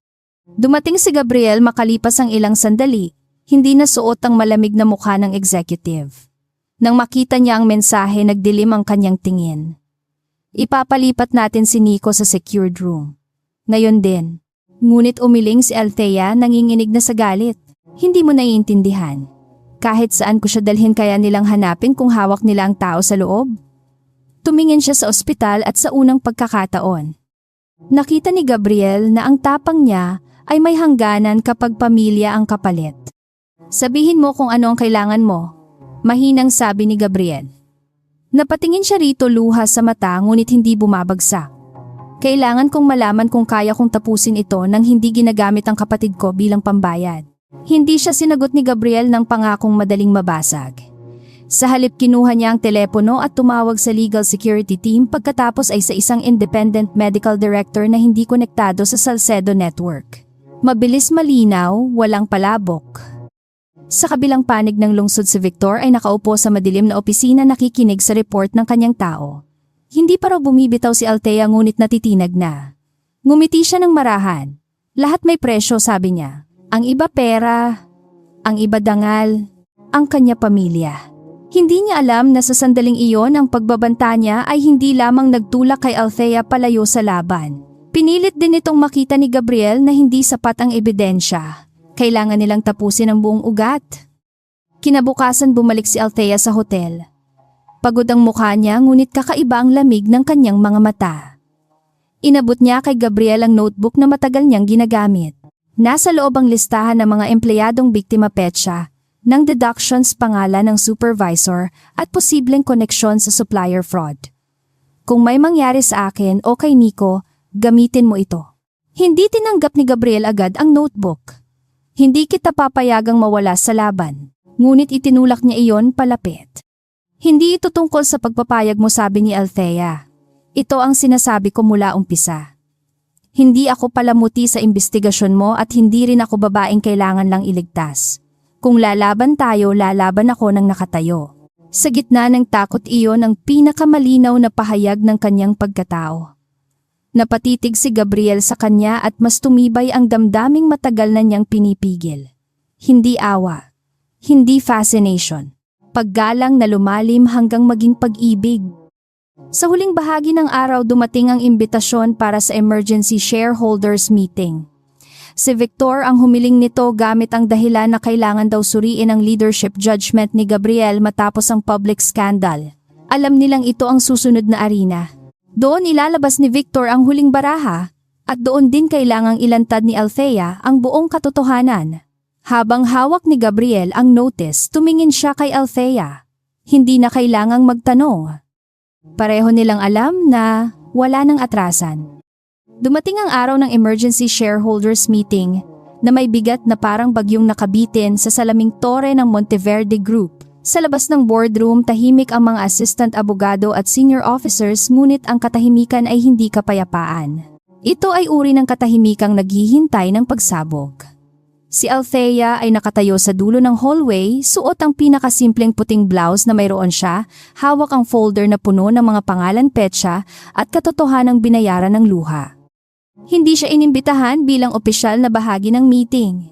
Dumating si Gabriel makalipas ang ilang sandali, hindi na suot ang malamig na mukha ng executive. Nang makita niya ang mensahe, nagdilim ang kanyang tingin. Ipapalipat natin si Nico sa secured room. Ngayon din. Ngunit umiling si Althea nanginginig na sa galit. Hindi mo naiintindihan. Kahit saan ko siya dalhin kaya nilang hanapin kung hawak nila ang tao sa loob. Tumingin siya sa ospital at sa unang pagkakataon. Nakita ni Gabriel na ang tapang niya ay may hangganan kapag pamilya ang kapalit. Sabihin mo kung ano ang kailangan mo, mahinang sabi ni Gabriel. Napatingin siya rito luha sa mata ngunit hindi bumabagsak. Kailangan kong malaman kung kaya kong tapusin ito nang hindi ginagamit ang kapatid ko bilang pambayad. Hindi siya sinagot ni Gabriel ng pangakong madaling mabasag. Sa halip kinuha niya ang telepono at tumawag sa legal security team pagkatapos ay sa isang independent medical director na hindi konektado sa Salcedo network. Mabilis malinaw, walang palabok. Sa kabilang panig ng lungsod si Victor ay nakaupo sa madilim na opisina nakikinig sa report ng kanyang tao. Hindi pa raw bumibitaw si Althea ngunit natitinag na. Ngumiti siya ng marahan. Lahat may presyo sabi niya. Ang iba pera, ang iba dangal, ang kanya pamilya. Hindi niya alam na sa sandaling iyon ang pagbabanta niya ay hindi lamang nagtulak kay Althea palayo sa laban. Pinilit din itong makita ni Gabriel na hindi sapat ang ebidensya. Kailangan nilang tapusin ang buong ugat. Kinabukasan bumalik si Althea sa hotel. Pagod ang mukha niya ngunit kakaiba ang lamig ng kanyang mga mata. Inabot niya kay Gabriel ang notebook na matagal niyang ginagamit. Nasa loob ang listahan ng mga empleyadong biktima petsa, ng deductions pangalan ng supervisor at posibleng koneksyon sa supplier fraud. Kung may mangyari sa akin o kay Nico, gamitin mo ito. Hindi tinanggap ni Gabriel agad ang notebook. Hindi kita papayagang mawala sa laban, ngunit itinulak niya iyon palapit. Hindi ito tungkol sa pagpapayag mo sabi ni Althea. Ito ang sinasabi ko mula umpisa. Hindi ako palamuti sa investigasyon mo at hindi rin ako babaeng kailangan lang iligtas. Kung lalaban tayo, lalaban ako ng nakatayo. Sa gitna ng takot iyon ang pinakamalinaw na pahayag ng kanyang pagkatao. Napatitig si Gabriel sa kanya at mas tumibay ang damdaming matagal na niyang pinipigil. Hindi awa. Hindi fascination. Paggalang na lumalim hanggang maging pag-ibig. Sa huling bahagi ng araw dumating ang imbitasyon para sa emergency shareholders meeting. Si Victor ang humiling nito gamit ang dahilan na kailangan daw suriin ang leadership judgment ni Gabriel matapos ang public scandal. Alam nilang ito ang susunod na arena. Doon ilalabas ni Victor ang huling baraha at doon din kailangang ilantad ni Althea ang buong katotohanan. Habang hawak ni Gabriel ang notice, tumingin siya kay Althea. Hindi na kailangang magtanong. Pareho nilang alam na wala nang atrasan. Dumating ang araw ng emergency shareholders meeting na may bigat na parang bagyong nakabitin sa salaming tore ng Monteverde Group. Sa labas ng boardroom, tahimik ang mga assistant abogado at senior officers ngunit ang katahimikan ay hindi kapayapaan. Ito ay uri ng katahimikang naghihintay ng pagsabog. Si Althea ay nakatayo sa dulo ng hallway, suot ang pinakasimpleng puting blouse na mayroon siya, hawak ang folder na puno ng mga pangalan petsa at katotohanang binayaran ng luha. Hindi siya inimbitahan bilang opisyal na bahagi ng meeting.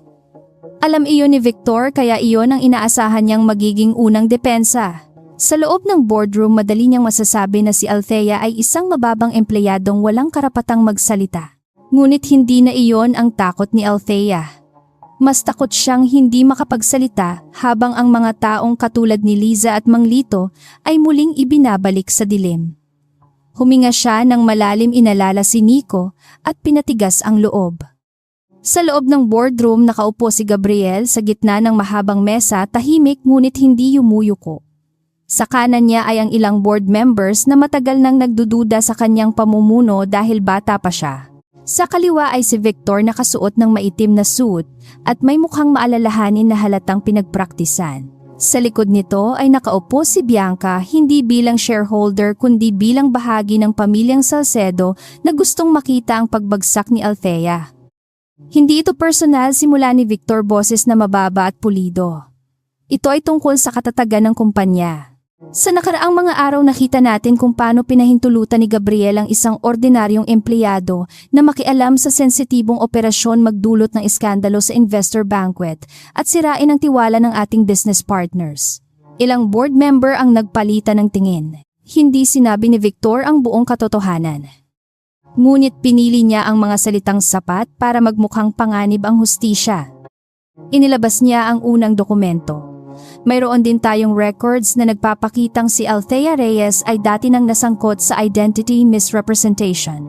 Alam iyon ni Victor kaya iyon ang inaasahan niyang magiging unang depensa. Sa loob ng boardroom madali niyang masasabi na si Althea ay isang mababang empleyadong walang karapatang magsalita. Ngunit hindi na iyon ang takot ni Althea. Mas takot siyang hindi makapagsalita habang ang mga taong katulad ni Liza at Mang Lito ay muling ibinabalik sa dilim. Huminga siya nang malalim inalala si Nico at pinatigas ang loob. Sa loob ng boardroom nakaupo si Gabriel sa gitna ng mahabang mesa, tahimik ngunit hindi yumuyuko. Sa kanan niya ay ang ilang board members na matagal nang nagdududa sa kanyang pamumuno dahil bata pa siya. Sa kaliwa ay si Victor na kasuot ng maitim na suit at may mukhang maalalahanin na halatang pinagpraktisan. Sa likod nito ay nakaupo si Bianca hindi bilang shareholder kundi bilang bahagi ng pamilyang Salcedo na gustong makita ang pagbagsak ni Althea. Hindi ito personal simula ni Victor boses na mababa at pulido. Ito ay tungkol sa katatagan ng kumpanya. Sa nakaraang mga araw nakita natin kung paano pinahintulutan ni Gabriel ang isang ordinaryong empleyado na makialam sa sensitibong operasyon magdulot ng iskandalo sa investor banquet at sirain ang tiwala ng ating business partners. Ilang board member ang nagpalitan ng tingin. Hindi sinabi ni Victor ang buong katotohanan. Ngunit pinili niya ang mga salitang sapat para magmukhang panganib ang hustisya. Inilabas niya ang unang dokumento. Mayroon din tayong records na nagpapakitang si Althea Reyes ay dati nang nasangkot sa identity misrepresentation.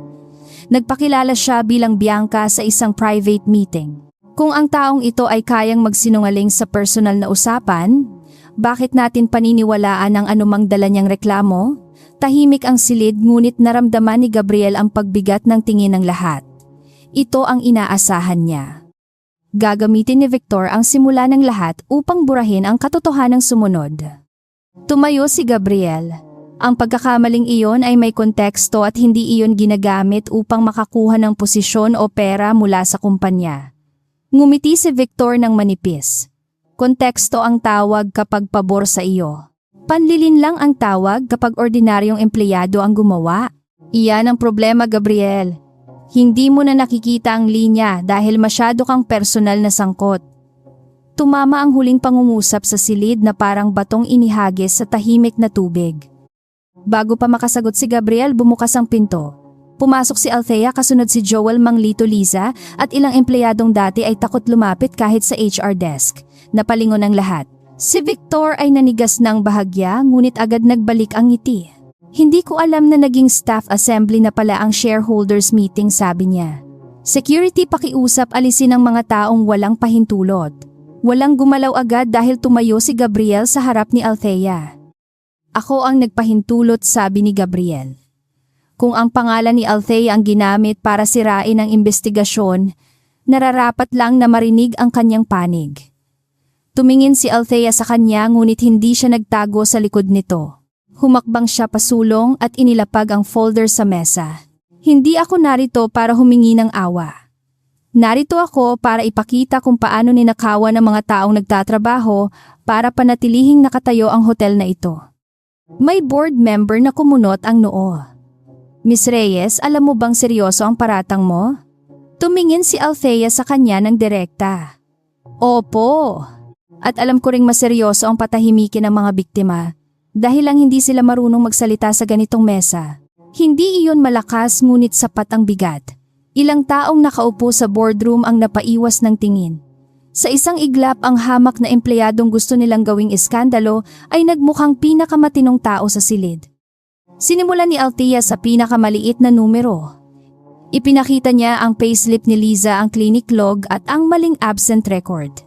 Nagpakilala siya bilang Bianca sa isang private meeting. Kung ang taong ito ay kayang magsinungaling sa personal na usapan, bakit natin paniniwalaan ang anumang dala niyang reklamo? Tahimik ang silid ngunit naramdaman ni Gabriel ang pagbigat ng tingin ng lahat. Ito ang inaasahan niya. Gagamitin ni Victor ang simula ng lahat upang burahin ang katotohanang sumunod. Tumayo si Gabriel. Ang pagkakamaling iyon ay may konteksto at hindi iyon ginagamit upang makakuha ng posisyon o pera mula sa kumpanya. Ngumiti si Victor ng manipis. Konteksto ang tawag kapag pabor sa iyo. Panlilin lang ang tawag kapag ordinaryong empleyado ang gumawa. Iyan ang problema, Gabriel. Hindi mo na nakikita ang linya dahil masyado kang personal na sangkot. Tumama ang huling pangungusap sa silid na parang batong inihagis sa tahimik na tubig. Bago pa makasagot si Gabriel, bumukas ang pinto. Pumasok si Althea kasunod si Joel Manglito Liza at ilang empleyadong dati ay takot lumapit kahit sa HR desk. Napalingon ang lahat. Si Victor ay nanigas ng bahagya ngunit agad nagbalik ang ngiti. Hindi ko alam na naging staff assembly na pala ang shareholders meeting, sabi niya. Security, pakiusap alisin ang mga taong walang pahintulot. Walang gumalaw agad dahil tumayo si Gabriel sa harap ni Althea. Ako ang nagpahintulot, sabi ni Gabriel. Kung ang pangalan ni Althea ang ginamit para sirain ang investigasyon, nararapat lang na marinig ang kanyang panig. Tumingin si Althea sa kanya ngunit hindi siya nagtago sa likod nito. Humakbang siya pasulong at inilapag ang folder sa mesa. Hindi ako narito para humingi ng awa. Narito ako para ipakita kung paano ninakawan ng mga taong nagtatrabaho para panatilihing nakatayo ang hotel na ito. May board member na kumunot ang noo. Miss Reyes, alam mo bang seryoso ang paratang mo? Tumingin si Althea sa kanya ng direkta. Opo. At alam ko ring maseryoso ang patahimikin ng mga biktima. Dahil lang hindi sila marunong magsalita sa ganitong mesa. Hindi iyon malakas ngunit sapat ang bigat. Ilang taong nakaupo sa boardroom ang napaiwas ng tingin. Sa isang iglap ang hamak na empleyadong gusto nilang gawing iskandalo ay nagmukhang pinakamatinong tao sa silid. Sinimulan ni Althea sa pinakamaliit na numero. Ipinakita niya ang payslip ni Liza, ang clinic log at ang maling absent record.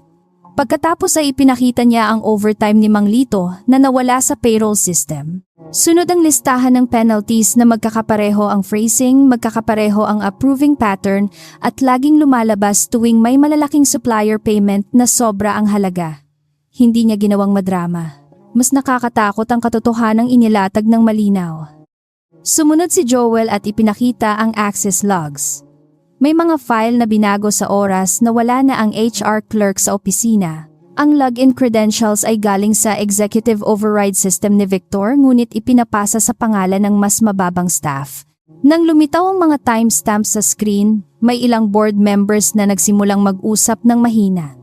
Pagkatapos ay ipinakita niya ang overtime ni Manglito na nawala sa payroll system. Sunod ang listahan ng penalties na magkakapareho ang phrasing, magkakapareho ang approving pattern at laging lumalabas tuwing may malalaking supplier payment na sobra ang halaga. Hindi niya ginawang madrama. Mas nakakatakot ang katotohanang inilatag ng malinaw. Sumunod si Joel at ipinakita ang access logs. May mga file na binago sa oras na wala na ang HR clerk sa opisina. Ang login credentials ay galing sa executive override system ni Victor ngunit ipinapasa sa pangalan ng mas mababang staff. Nang lumitaw ang mga timestamps sa screen, may ilang board members na nagsimulang mag-usap ng mahina.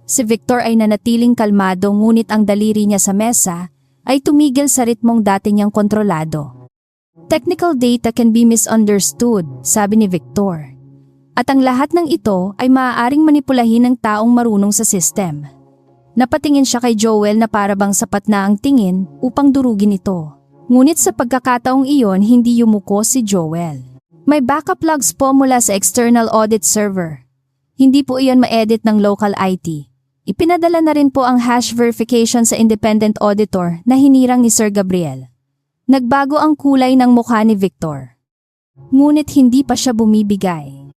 Si Victor ay nanatiling kalmado ngunit ang daliri niya sa mesa ay tumigil sa ritmong dati niyang kontrolado. Technical data can be misunderstood, sabi ni Victor. At ang lahat ng ito ay maaaring manipulahin ng taong marunong sa system. Napatingin siya kay Joel na parabang sapat na ang tingin upang durugin ito. Ngunit sa pagkakataong iyon hindi yumuko si Joel. May backup logs po mula sa external audit server. Hindi po iyon ma-edit ng local IT. Ipinadala na rin po ang hash verification sa independent auditor na hinirang ni Sir Gabriel. Nagbago ang kulay ng mukha ni Victor. Ngunit hindi pa siya bumibigay.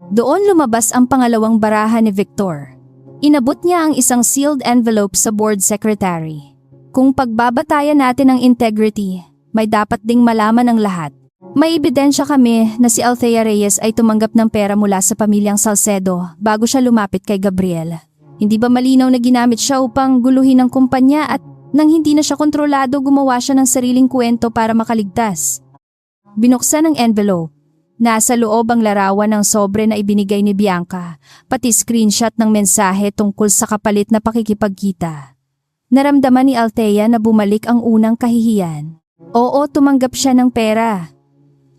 Doon lumabas ang pangalawang baraha ni Victor. Inabot niya ang isang sealed envelope sa board secretary. Kung pagbabatayan natin ang integrity, may dapat ding malaman ang lahat. May ebidensya kami na si Althea Reyes ay tumanggap ng pera mula sa pamilyang Salcedo bago siya lumapit kay Gabriel. Hindi ba malinaw na ginamit siya upang guluhin ang kumpanya at nang hindi na siya kontrolado gumawa siya ng sariling kwento para makaligtas? Binuksan ang envelope. Nasa loob ang larawan ng sobre na ibinigay ni Bianca, pati screenshot ng mensahe tungkol sa kapalit na pakikipagkita. Naramdaman ni Althea na bumalik ang unang kahihiyan. Oo, tumanggap siya ng pera.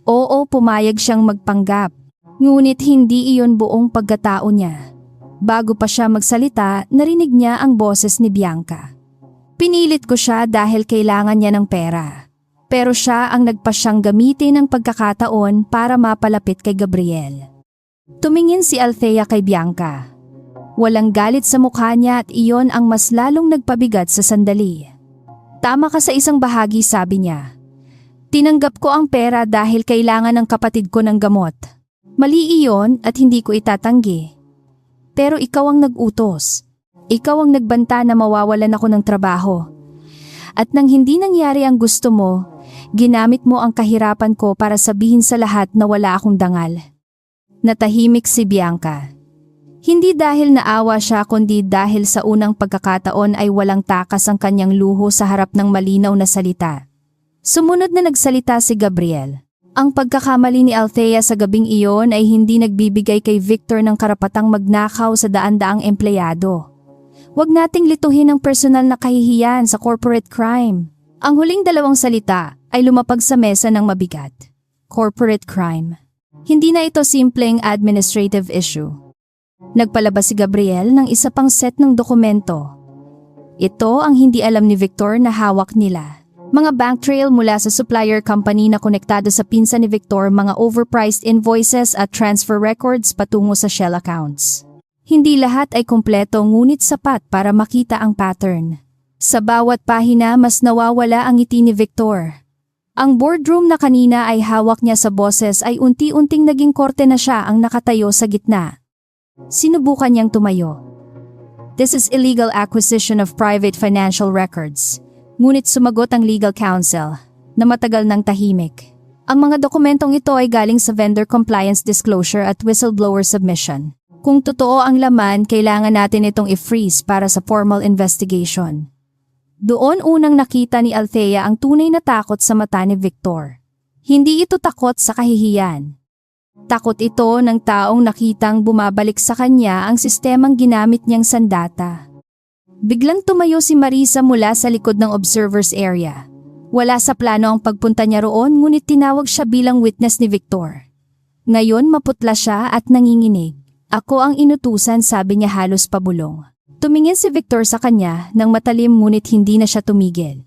Oo, pumayag siyang magpanggap. Ngunit hindi iyon buong pagkatao niya. Bago pa siya magsalita, narinig niya ang boses ni Bianca. Pinilit ko siya dahil kailangan niya ng pera. Pero siya ang nagpasyang gamitin ang pagkakataon para mapalapit kay Gabriel. Tumingin si Althea kay Bianca. Walang galit sa mukha niya at iyon ang mas lalong nagpabigat sa sandali. Tama ka sa isang bahagi, sabi niya. Tinanggap ko ang pera dahil kailangan ng kapatid ko ng gamot. Mali iyon at hindi ko itatanggi. Pero ikaw ang nag-utos. Ikaw ang nagbanta na mawawalan ako ng trabaho. At nang hindi nangyari ang gusto mo, ginamit mo ang kahirapan ko para sabihin sa lahat na wala akong dangal. Natahimik si Bianca. Hindi dahil naawa siya kundi dahil sa unang pagkakataon ay walang takas ang kanyang luho sa harap ng malinaw na salita. Sumunod na nagsalita si Gabriel. Ang pagkakamali ni Althea sa gabing iyon ay hindi nagbibigay kay Victor ng karapatang magnakaw sa daan-daang empleyado. Huwag nating lituhin ang personal na kahihiyan sa corporate crime. Ang huling dalawang salita ay lumapag sa mesa ng mabigat. Corporate crime. Hindi na ito simpleng administrative issue. Nagpalabas si Gabriel ng isa pang set ng dokumento. Ito ang hindi alam ni Victor na hawak nila. Mga bank trail mula sa supplier company na konektado sa pinsan ni Victor, mga overpriced invoices at transfer records patungo sa shell accounts. Hindi lahat ay kumpleto ngunit sapat para makita ang pattern. Sa bawat pahina mas nawawala ang ngiti ni Victor. Ang boardroom na kanina ay hawak niya sa boses ay unti-unting naging korte na siya ang nakatayo sa gitna. Sinubukan niyang tumayo. This is illegal acquisition of private financial records. Ngunit sumagot ang legal counsel na matagal nang tahimik. Ang mga dokumentong ito ay galing sa vendor compliance disclosure at whistleblower submission. Kung totoo ang laman, kailangan natin itong i-freeze para sa formal investigation. Doon unang nakita ni Althea ang tunay na takot sa mata ni Victor. Hindi ito takot sa kahihiyan. Takot ito ng taong nakitang bumabalik sa kanya ang sistemang ginamit niyang sandata. Biglang tumayo si Marisa mula sa likod ng observer's area. Wala sa plano ang pagpunta niya roon ngunit tinawag siya bilang witness ni Victor. Ngayon maputla siya at nanginginig. Ako ang inutusan, sabi niya halos pabulong. Tumingin si Victor sa kanya nang matalim ngunit hindi na siya tumigil.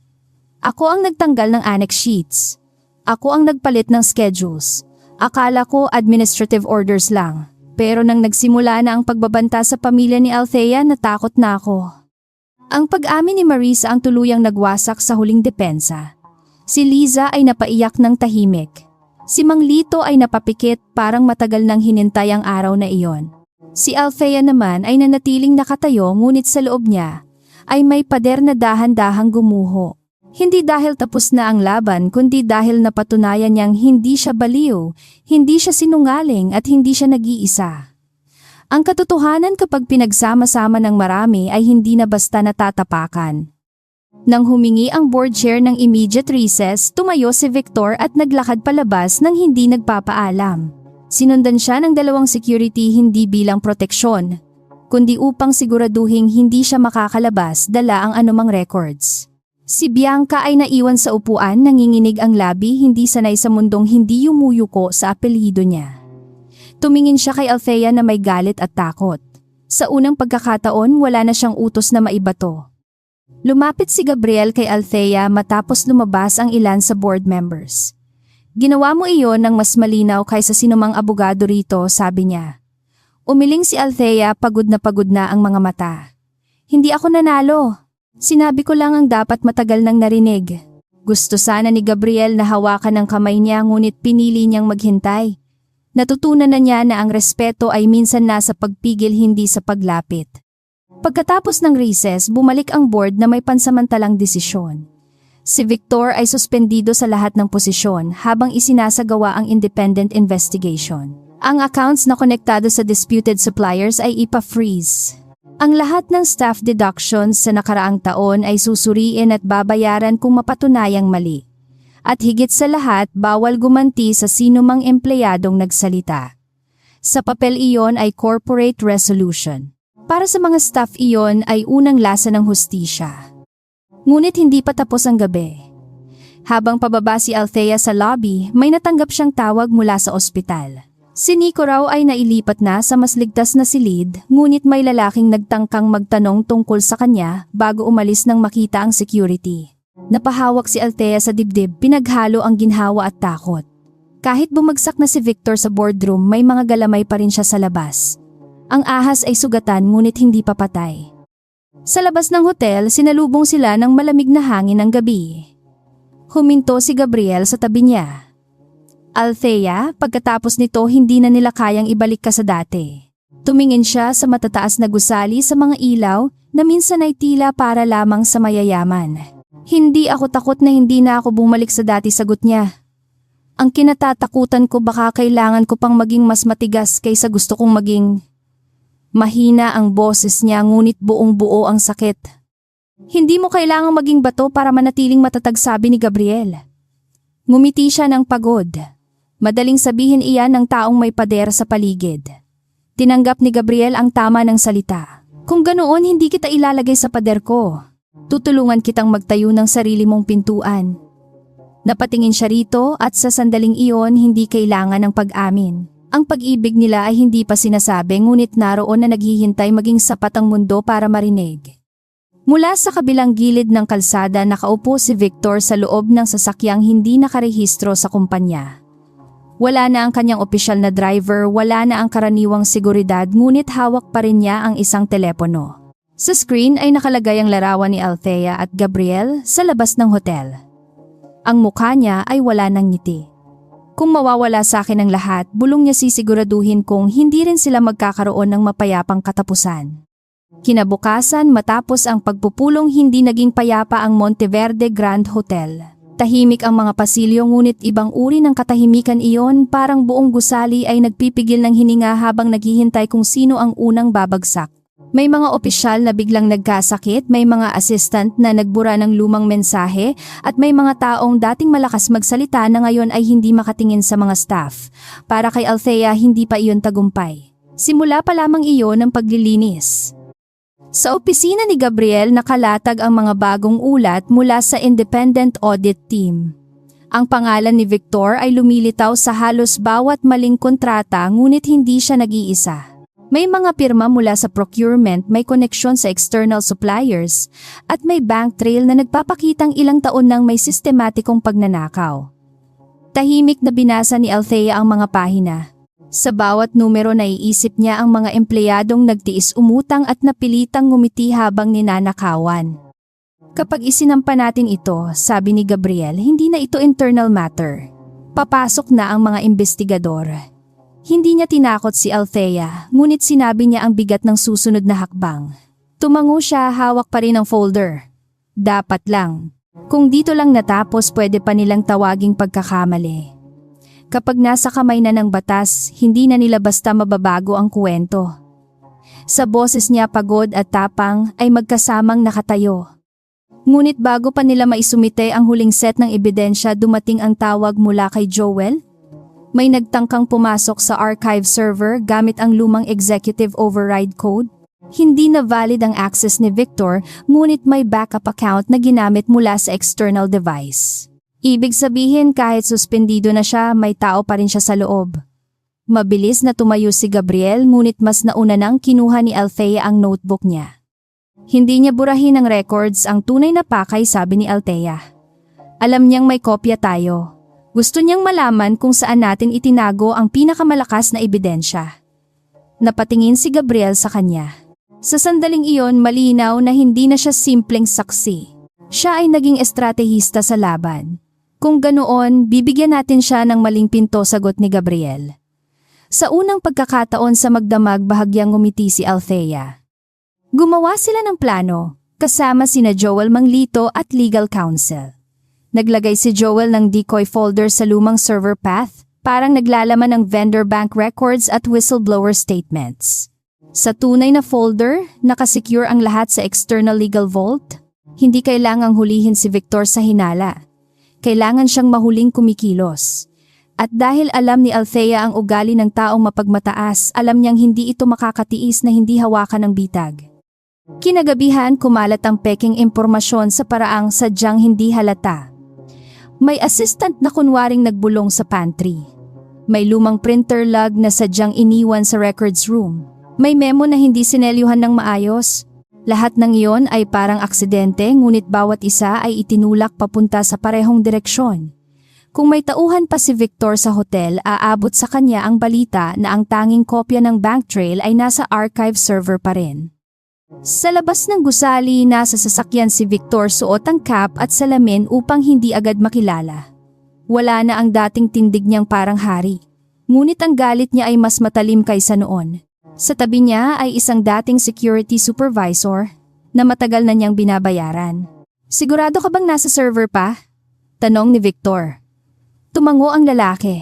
Ako ang nagtanggal ng annex sheets. Ako ang nagpalit ng schedules. Akala ko administrative orders lang. Pero nang nagsimula na ang pagbabanta sa pamilya ni Althea, natakot na ako. Ang pag-amin ni Marisa ang tuluyang nagwasak sa huling depensa. Si Liza ay napaiyak ng tahimik. Si Mang Lito ay napapikit parang matagal nang hinintay ang araw na iyon. Si Althea naman ay nanatiling nakatayo ngunit sa loob niya ay may pader na dahan-dahang gumuho. Hindi dahil tapos na ang laban kundi dahil napatunayan niyang hindi siya baliw, hindi siya sinungaling at hindi siya nag-iisa. Ang katotohanan kapag pinagsama-sama ng marami ay hindi na basta natatapakan. Nang humingi ang board chair ng immediate recess, tumayo si Victor at naglakad palabas nang hindi nagpapaalam. Sinundan siya ng dalawang security hindi bilang proteksyon, kundi upang siguraduhing hindi siya makakalabas dala ang anumang records. Si Bianca ay naiwan sa upuan, nanginginig ang labi, hindi sanay sa mundong hindi yumuyuko sa apelyido niya. Tumingin siya kay Althea na may galit at takot. Sa unang pagkakataon, wala na siyang utos na maibato. Lumapit si Gabriel kay Althea matapos lumabas ang ilan sa board members. Ginawa mo iyon ng mas malinaw kaysa sinumang abogado rito, sabi niya. Umiling si Althea, pagod na ang mga mata. Hindi ako nanalo. Sinabi ko lang ang dapat matagal nang narinig. Gusto sana ni Gabriel na hawakan ang kamay niya ngunit pinili niyang maghintay. Natutunan na niya na ang respeto ay minsan nasa pagpigil hindi sa paglapit. Pagkatapos ng recess, bumalik ang board na may pansamantalang desisyon. Si Victor ay suspendido sa lahat ng posisyon habang isinasagawa ang independent investigation. Ang accounts na konektado sa disputed suppliers ay ipa-freeze. Ang lahat ng staff deductions sa nakaraang taon ay susuriin at babayaran kung mapatunayang mali. At higit sa lahat, bawal gumanti sa sinumang empleyadong nagsalita. Sa papel iyon ay corporate resolution. Para sa mga staff iyon ay unang lasa ng hustisya. Ngunit hindi pa tapos ang gabi. Habang pababa si Althea sa lobby, may natanggap siyang tawag mula sa ospital. Si Nico raw ay nailipat na sa mas ligtas na silid, ngunit may lalaking nagtangkang magtanong tungkol sa kanya bago umalis nang makita ang security. Napahawak si Althea sa dibdib, pinaghalo ang ginhawa at takot. Kahit bumagsak na si Victor sa boardroom, may mga galamay pa rin siya sa labas. Ang ahas ay sugatan ngunit hindi pa patay. Sa labas ng hotel, sinalubong sila ng malamig na hangin ng gabi. Huminto si Gabriel sa tabi niya. Althea, pagkatapos nito hindi na nila kayang ibalik ka sa dati. Tumingin siya sa matataas na gusali sa mga ilaw na minsan ay tila para lamang sa mayayaman. Hindi ako takot na hindi na ako bumalik sa dati, sagot niya. Ang kinatatakutan ko baka kailangan ko pang maging mas matigas kaysa gusto kong maging... Mahina ang boses niya ngunit buong buo ang sakit. Hindi mo kailangang maging bato para manatiling matatag, sabi ni Gabriel. Ngumiti siya ng pagod. Madaling sabihin iyan ng taong may pader sa paligid. Tinanggap ni Gabriel ang tama ng salita. Kung ganoon hindi kita ilalagay sa pader ko. Tutulungan kitang magtayo ng sarili mong pintuan. Napatingin siya rito at sa sandaling iyon hindi kailangan ng pag-amin. Ang pag-ibig nila ay hindi pa sinasabi ngunit naroon na naghihintay maging sapat ang mundo para marinig. Mula sa kabilang gilid ng kalsada nakaupo si Victor sa loob ng sasakyang hindi nakarehistro sa kumpanya. Wala na ang kanyang opisyal na driver, wala na ang karaniwang seguridad ngunit hawak pa rin niya ang isang telepono. Sa screen ay nakalagay ang larawan ni Althea at Gabriel sa labas ng hotel. Ang mukha niya ay wala ng ngiti. Kung mawawala sa akin ang lahat, bulong niya sisiguraduhin kung hindi rin sila magkakaroon ng mapayapang katapusan. Kinabukasan matapos ang pagpupulong hindi naging payapa ang Monteverde Grand Hotel. Tahimik ang mga pasilyo ngunit ibang uri ng katahimikan iyon, parang buong gusali ay nagpipigil ng hininga habang naghihintay kung sino ang unang babagsak. May mga opisyal na biglang nagkasakit, may mga assistant na nagbura ng lumang mensahe, at may mga taong dating malakas magsalita na ngayon ay hindi makatingin sa mga staff. Para kay Althea hindi pa iyon tagumpay. Simula pa lamang iyon ang paglilinis. Sa opisina ni Gabriel nakalatag ang mga bagong ulat mula sa Independent Audit Team. Ang pangalan ni Victor ay lumilitaw sa halos bawat maling kontrata ngunit hindi siya nag-iisa. May mga pirma mula sa procurement, may koneksyon sa external suppliers, at may bank trail na nagpapakitang ilang taon nang may sistematikong pagnanakaw. Tahimik na binasa ni Althea ang mga pahina. Sa bawat numero naiisip niya ang mga empleyadong nagtiis umutang at napilitang ngumiti habang ninanakawan. Kapag isinampa natin ito, sabi ni Gabriel, hindi na ito internal matter. Papasok na ang mga investigador. Hindi niya tinakot si Althea, ngunit sinabi niya ang bigat ng susunod na hakbang. Tumango siya, hawak pa rin ang folder. Dapat lang. Kung dito lang natapos, pwede pa nilang tawaging pagkakamali. Kapag nasa kamay na ng batas, hindi na nila basta mababago ang kwento. Sa boses niya pagod at tapang ay magkasamang nakatayo. Ngunit bago pa nila maisumite ang huling set ng ebidensya, dumating ang tawag mula kay Joel. May nagtangkang pumasok sa archive server gamit ang lumang executive override code. Hindi na valid ang access ni Victor, ngunit may backup account na ginamit mula sa external device. Ibig sabihin kahit suspendido na siya, may tao pa rin siya sa loob. Mabilis na tumayo si Gabriel ngunit mas nauna nang kinuha ni Althea ang notebook niya. Hindi niya burahin ng records ang tunay na pakay, sabi ni Althea. Alam niyang may kopya tayo. Gusto niyang malaman kung saan natin itinago ang pinakamalakas na ebidensya. Napatingin si Gabriel sa kanya. Sa sandaling iyon, malinaw na hindi na siya simpleng saksi. Siya ay naging estratehista sa laban. Kung ganoon, bibigyan natin siya ng maling pinto, sagot ni Gabriel. Sa unang pagkakataon sa magdamag, bahagyang ngumiti si Althea. Gumawa sila ng plano, kasama sina Joel Manglito at legal counsel. Naglagay si Joel ng decoy folder sa lumang server path, parang naglalaman ng vendor bank records at whistleblower statements. Sa tunay na folder, nakasecure ang lahat sa external legal vault. Hindi kailangang hulihin si Victor sa hinala. Kailangan siyang mahuling kumikilos. At dahil alam ni Althea ang ugali ng taong mapagmataas, alam niyang hindi ito makakatiis na hindi hawakan ng bitag. Kinagabihan kumalat ang peking impormasyon sa paraang sadyang hindi halata. May assistant na kunwaring nagbulong sa pantry. May lumang printer log na sadyang iniwan sa records room. May memo na hindi sinelyuhan ng maayos. Lahat ng iyon ay parang aksidente, ngunit bawat isa ay itinulak papunta sa parehong direksyon. Kung may tauhan pa si Victor sa hotel, aabot sa kanya ang balita na ang tanging kopya ng bank trail ay nasa archive server pa rin. Sa labas ng gusali, nasa sasakyan si Victor, suot ang cap at salamin upang hindi agad makilala. Wala na ang dating tindig niyang parang hari. Ngunit ang galit niya ay mas matalim kaysa noon. Sa tabi niya ay isang dating security supervisor na matagal na niyang binabayaran. "Sigurado ka bang nasa server pa?" tanong ni Victor. Tumango ang lalaki.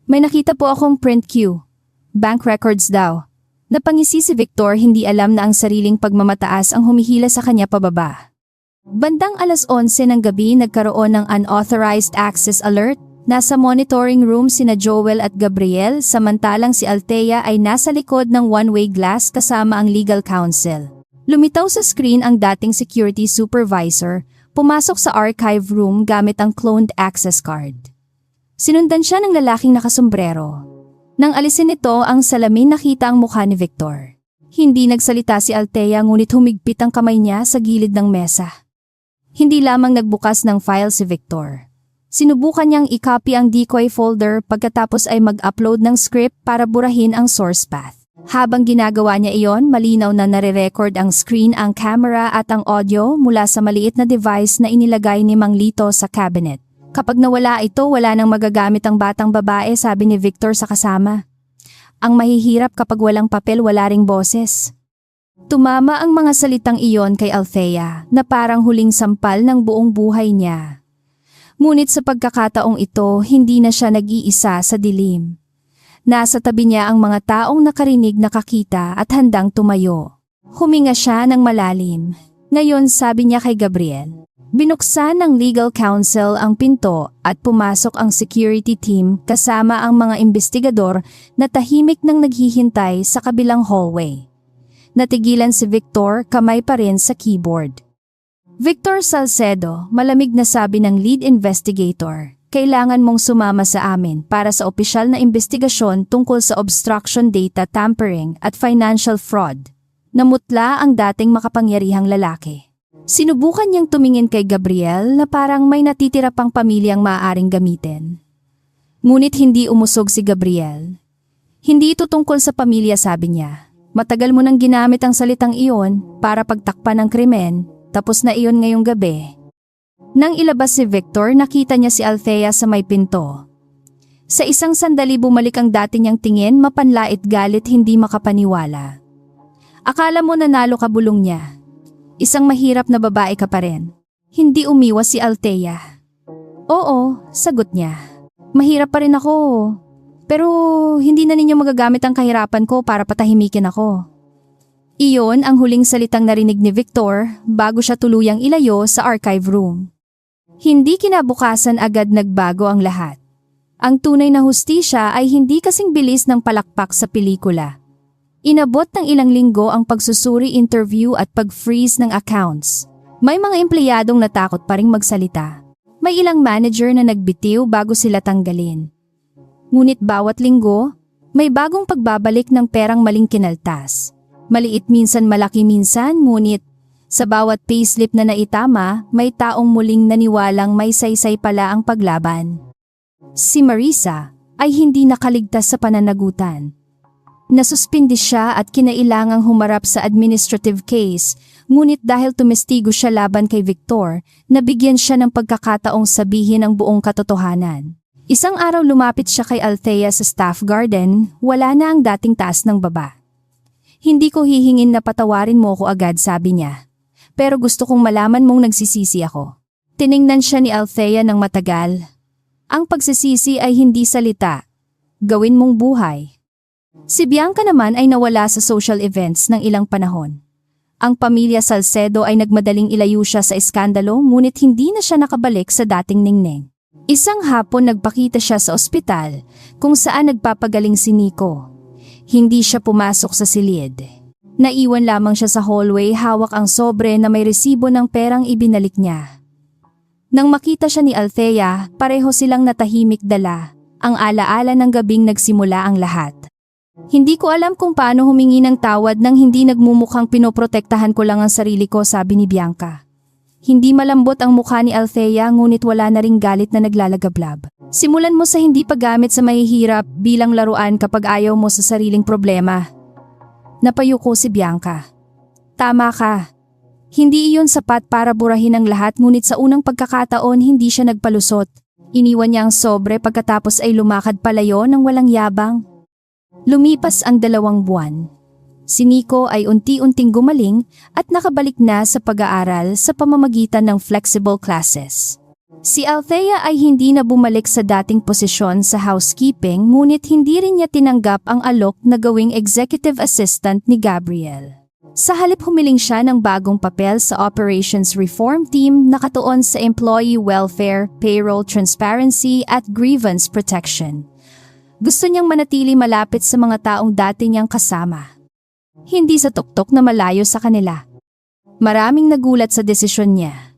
"May nakita po akong print queue. Bank records daw." Napangisi si Victor, hindi alam na ang sariling pagmamataas ang humihila sa kanya pababa. Bandang 11:00 ng gabi nagkaroon ng unauthorized access alert. Nasa monitoring room sina Joel at Gabriel, samantalang si Althea ay nasa likod ng one-way glass kasama ang legal counsel. Lumitaw sa screen ang dating security supervisor, pumasok sa archive room gamit ang cloned access card. Sinundan siya ng lalaking nakasombrero. Nang alisin ito ang salamin, nakita ang mukha ni Victor. Hindi nagsalita si Althea, ngunit humigpit ang kamay niya sa gilid ng mesa. Hindi lamang nagbukas ng file si Victor. Sinubukan niyang i-copy ang decoy folder, pagkatapos ay mag-upload ng script para burahin ang source path. Habang ginagawa niya iyon, malinaw na nare-record ang screen, ang camera at ang audio mula sa maliit na device na inilagay ni Manglito sa cabinet. Kapag nawala ito, wala nang magagamit ang batang babae, sabi ni Victor sa kasama. Ang mahihirap kapag walang papel, wala ring boses. Tumama ang mga salitang iyon kay Althea na parang huling sampal ng buong buhay niya. Ngunit sa pagkakataong ito, hindi na siya nag-iisa sa dilim. Nasa tabi niya ang mga taong nakarinig, nakakita at handang tumayo. Huminga siya ng malalim. Ngayon, sabi niya kay Gabriel. Binuksan ng legal counsel ang pinto at pumasok ang security team kasama ang mga investigador na tahimik nang naghihintay sa kabilang hallway. Natigilan si Victor, kamay pa rin sa keyboard. "Victor Salcedo," malamig na sabi ng lead investigator, "kailangan mong sumama sa amin para sa opisyal na investigasyon tungkol sa obstruction, data tampering at financial fraud." Namutla ang dating makapangyarihang lalaki. Sinubukan niyang tumingin kay Gabriel na parang may natitira pang pamilyang maaaring gamitin. Ngunit hindi umusog si Gabriel. "Hindi ito tungkol sa pamilya," sabi niya. "Matagal mo nang ginamit ang salitang iyon para pagtakpan ng krimen, tapos na iyon ngayong gabi." Nang ilabas si Victor, nakita niya si Althea sa may pinto. Sa isang sandali bumalik ang dati niyang tingin, mapanlait, galit, hindi makapaniwala. "Akala mo nanalo ka?" bulong niya. "Isang mahirap na babae ka pa rin." Hindi umiwas si Althea. "Oo," sagot niya. "Mahirap pa rin ako. Pero hindi na ninyo magagamit ang kahirapan ko para patahimikin ako." Iyon ang huling salitang narinig ni Victor bago siya tuluyang ilayo sa archive room. Hindi kinabukasan agad nagbago ang lahat. Ang tunay na hustisya ay hindi kasing bilis ng palakpak sa pelikula. Inabot ng ilang linggo ang pagsusuri, interview at pag-freeze ng accounts. May mga empleyadong natakot pa ring magsalita. May ilang manager na nagbitiw bago sila tanggalin. Ngunit bawat linggo, may bagong pagbabalik ng perang maling kinaltas. Maliit minsan, malaki minsan, ngunit sa bawat payslip na naitama, may taong muling naniwalang may saysay pala ang paglaban. Si Marisa ay hindi nakaligtas sa pananagutan. Nasuspindi siya at kinailangang humarap sa administrative case, ngunit dahil tumestigo siya laban kay Victor, nabigyan siya ng pagkakataong sabihin ang buong katotohanan. Isang araw lumapit siya kay Althea sa staff garden, wala na ang dating taas ng baba. Hindi ko hihingin na patawarin mo ko agad, sabi niya. Pero gusto kong malaman mong nagsisisi ako. Tiningnan siya ni Althea ng matagal. Ang pagsisisi ay hindi salita. Gawin mong buhay. Si Bianca naman ay nawala sa social events ng ilang panahon. Ang pamilya Salcedo ay nagmadaling ilayo siya sa iskandalo, ngunit hindi na siya nakabalik sa dating ningning. Isang hapon nagpakita siya sa ospital kung saan nagpapagaling si Nico. Hindi siya pumasok sa silid. Naiwan lamang siya sa hallway, hawak ang sobre na may resibo ng perang ibinalik niya. Nang makita siya ni Althea, pareho silang natahimik dala. Ang alaala ng gabing nagsimula ang lahat. Hindi ko alam kung paano humingi ng tawad nang hindi nagmumukhang pinoprotektahan ko lang ang sarili ko, sabi ni Bianca. Hindi malambot ang mukha ni Althea, ngunit wala na ring galit na naglalagablab. Simulan mo sa hindi paggamit sa mahihirap bilang laruan kapag ayaw mo sa sariling problema. Napayuko si Bianca. Tama ka. Hindi iyon sapat para burahin ang lahat, ngunit sa unang pagkakataon hindi siya nagpalusot. Iniwan niya ang sobre pagkatapos ay lumakad palayo ng walang yabang. Lumipas ang 2 buwan. Si Nico ay unti-unting gumaling at nakabalik na sa pag-aaral sa pamamagitan ng flexible classes. Si Althea ay hindi na bumalik sa dating posisyon sa housekeeping, ngunit hindi rin niya tinanggap ang alok na gawing executive assistant ni Gabriel. Sa halip humiling siya ng bagong papel sa Operations Reform Team na nakatuon sa Employee Welfare, Payroll Transparency at Grievance Protection. Gusto niyang manatili malapit sa mga taong dati niyang kasama. Hindi sa tuktok na malayo sa kanila. Maraming nagulat sa desisyon niya.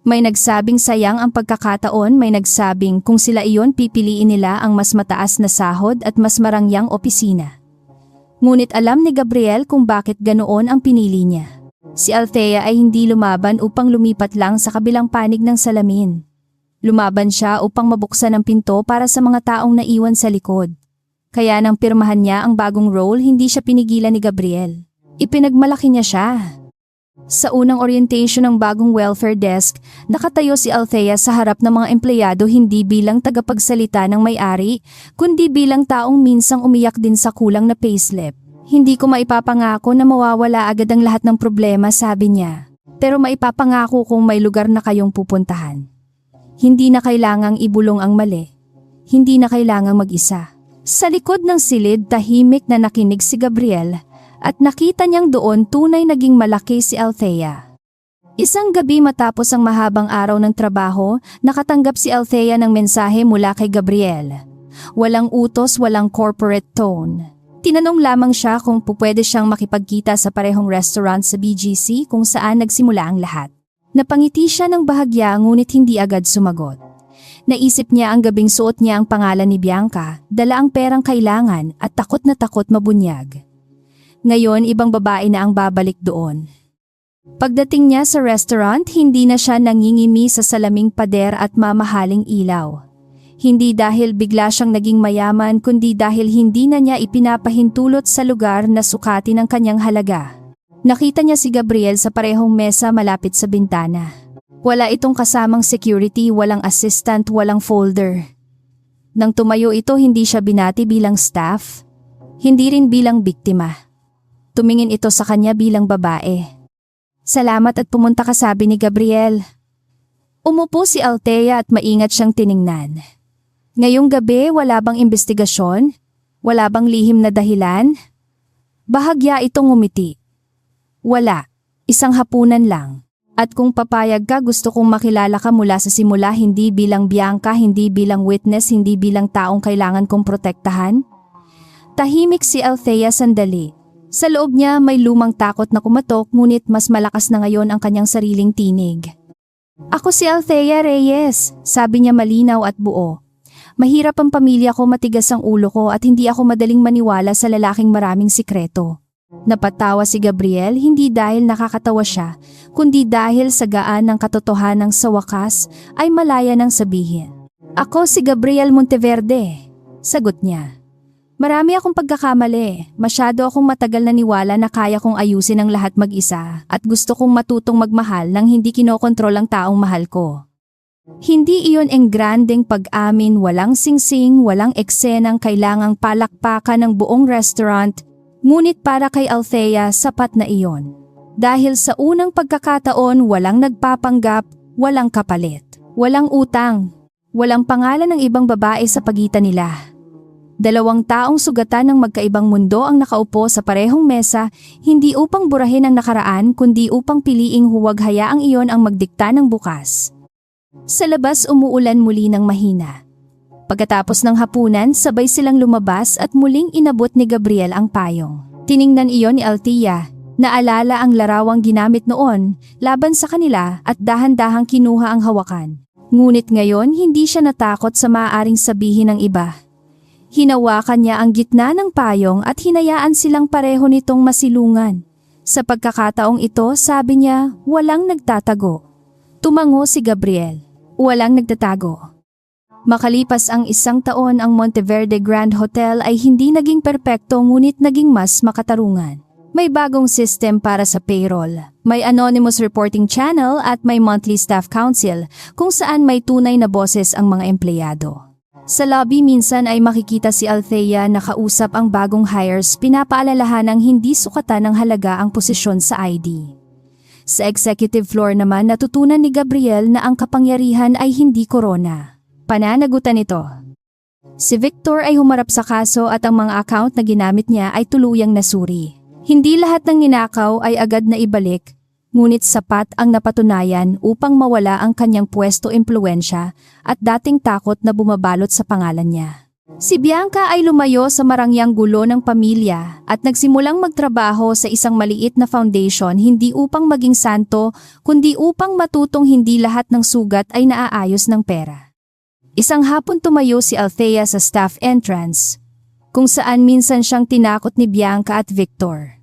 May nagsabing sayang ang pagkakataon, may nagsabing kung sila iyon pipiliin nila ang mas mataas na sahod at mas marangyang opisina. Ngunit alam ni Gabriel kung bakit ganoon ang pinili niya. Si Althea ay hindi lumaban upang lumipat lang sa kabilang panig ng salamin. Lumaban siya upang mabuksan ang pinto para sa mga taong naiwan sa likod. Kaya nang pirmahan niya ang bagong role, hindi siya pinigilan ni Gabriel. Ipinagmalaki niya siya. Sa unang orientation ng bagong welfare desk, nakatayo si Althea sa harap ng mga empleyado hindi bilang tagapagsalita ng may-ari, kundi bilang taong minsang umiyak din sa kulang na payslip. Hindi ko maipapangako na mawawala agad ang lahat ng problema, sabi niya. Pero maipapangako kung may lugar na kayong pupuntahan. Hindi na kailangang ibulong ang mali. Hindi na kailangang mag-isa. Sa likod ng silid, tahimik na nakinig si Gabriel at nakita niyang doon tunay naging malaki si Althea. Isang gabi matapos ang mahabang araw ng trabaho, nakatanggap si Althea ng mensahe mula kay Gabriel. Walang utos, walang corporate tone. Tinanong lamang siya kung pupwede siyang makipagkita sa parehong restaurant sa BGC kung saan nagsimula ang lahat. Napangiti siya ng bahagya, ngunit hindi agad sumagot. Naisip niya ang gabing suot niya ang pangalan ni Bianca, dala ang perang kailangan at takot na takot mabunyag. Ngayon ibang babae na ang babalik doon. Pagdating niya sa restaurant, hindi na siya nangingimi sa salaming pader at mamahaling ilaw. Hindi dahil bigla siyang naging mayaman, kundi dahil hindi na niya ipinapahintulot sa lugar na sukatin ang kanyang halaga. Nakita niya si Gabriel sa parehong mesa malapit sa bintana. Wala itong kasamang security, walang assistant, walang folder. Nang tumayo ito, hindi siya binati bilang staff, hindi rin bilang biktima. Tumingin ito sa kanya bilang babae. Salamat at pumunta ka, sabi ni Gabriel. Umupo si Althea at maingat siyang tiningnan. Ngayong gabi, wala bang investigasyon? Wala bang lihim na dahilan? Bahagya itong ngumiti. Wala, isang hapunan lang. At kung papayag ka, gusto kong makilala ka mula sa simula, hindi bilang Bianca, hindi bilang witness, hindi bilang taong kailangan kong protektahan. Tahimik si Althea sandali. Sa loob niya may lumang takot na kumatok, ngunit mas malakas na ngayon ang kanyang sariling tinig. Ako si Althea Reyes, sabi niya malinaw at buo. Mahirap ang pamilya ko, matigas ang ulo ko at hindi ako madaling maniwala sa lalaking maraming sikreto. Napatawa si Gabriel, hindi dahil nakakatawa siya, kundi dahil sa gaan ng katotohanan sa wakas ay malaya nang sabihin. Ako si Gabriel Monteverde, sagot niya. Marami akong pagkakamali, masyado akong matagal na niwala na kaya kong ayusin ang lahat mag-isa at gusto kong matutong magmahal nang hindi kinokontrol ang taong mahal ko. Hindi iyon ang grandeng pag-amin, walang singsing, walang eksenang kailangang palakpakan ng buong restaurant. Ngunit para kay Althea sapat na iyon. Dahil sa unang pagkakataon walang nagpapanggap, walang kapalit, walang utang, walang pangalan ng ibang babae sa pagitan nila. 2 taong sugatan ng magkaibang mundo ang nakaupo sa parehong mesa, hindi upang burahin ang nakaraan kundi upang piliing huwag hayaang iyon ang magdikta ng bukas. Sa labas umuulan muli ng mahina. Pagkatapos ng hapunan, sabay silang lumabas at muling inabot ni Gabriel ang payong. Tiningnan iyon ni Althea, naalala ang larawang ginamit noon laban sa kanila at dahan-dahang kinuha ang hawakan. Ngunit ngayon hindi siya natakot sa maaaring sabihin ng iba. Hinawakan niya ang gitna ng payong at hinayaan silang pareho nitong masilungan. Sa pagkakataong ito, sabi niya, walang nagtatago. Tumango si Gabriel. Walang nagtatago. Makalipas ang 1 taon, ang Monteverde Grand Hotel ay hindi naging perpekto ngunit naging mas makatarungan. May bagong system para sa payroll, may anonymous reporting channel at may monthly staff council kung saan may tunay na boses ang mga empleyado. Sa lobby minsan ay makikita si Althea na kausap ang bagong hires, pinapaalalahanang hindi sukatan ng halaga ang posisyon sa ID. Sa executive floor naman natutunan ni Gabriel na ang kapangyarihan ay hindi korona. Pananagutan ito. Si Victor ay humarap sa kaso at ang mga account na ginamit niya ay tuluyang nasuri. Hindi lahat ng ninakaw ay agad na ibalik, ngunit sapat ang napatunayan upang mawala ang kanyang pwesto impluwensya at dating takot na bumabalot sa pangalan niya. Si Bianca ay lumayo sa marangyang gulo ng pamilya at nagsimulang magtrabaho sa isang maliit na foundation hindi upang maging santo kundi upang matutong hindi lahat ng sugat ay naaayos ng pera. Isang hapon tumayo si Althea sa staff entrance, kung saan minsan siyang tinakot ni Bianca at Victor.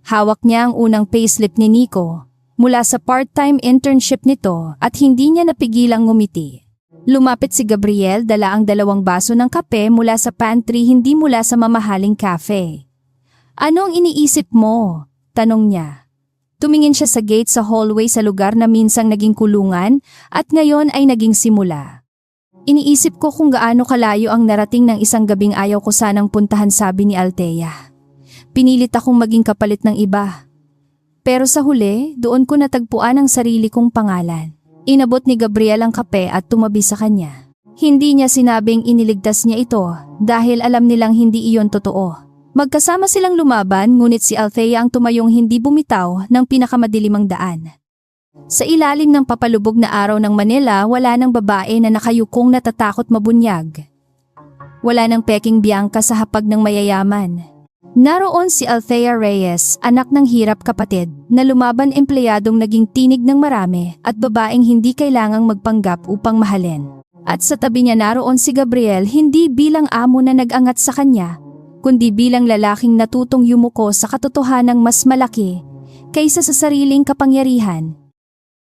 Hawak niya ang unang payslip ni Nico mula sa part-time internship nito at hindi niya napigilang ngumiti. Lumapit si Gabriel, dala ang 2 baso ng kape mula sa pantry, hindi mula sa mamahaling cafe. "Ano ang iniisip mo?" tanong niya. Tumingin siya sa gate sa hallway sa lugar na minsang naging kulungan at ngayon ay naging simula. "Iniisip ko kung gaano kalayo ang narating ng isang gabing ayaw ko sanang puntahan," sabi ni Althea. "Pinilit akong maging kapalit ng iba. Pero sa huli, doon ko natagpuan ang sarili kong pangalan." Inabot ni Gabriel ang kape at tumabi sa kanya. Hindi niya sinabing iniligtas niya ito dahil alam nilang hindi iyon totoo. Magkasama silang lumaban ngunit si Althea ang tumayong hindi bumitaw ng pinakamadilimang daan. Sa ilalim ng papalubog na araw ng Manila, wala ng babae na nakayukong natatakot mabunyag. Wala ng peking Bianca sa hapag ng mayayaman. Naroon si Althea Reyes, anak ng hirap kapatid, na lumaban empleyadong naging tinig ng marami at babaeng hindi kailangang magpanggap upang mahalin. At sa tabi niya naroon si Gabriel, hindi bilang amo na nag-angat sa kanya, kundi bilang lalaking natutong yumuko sa katotohanang mas malaki kaysa sa sariling kapangyarihan.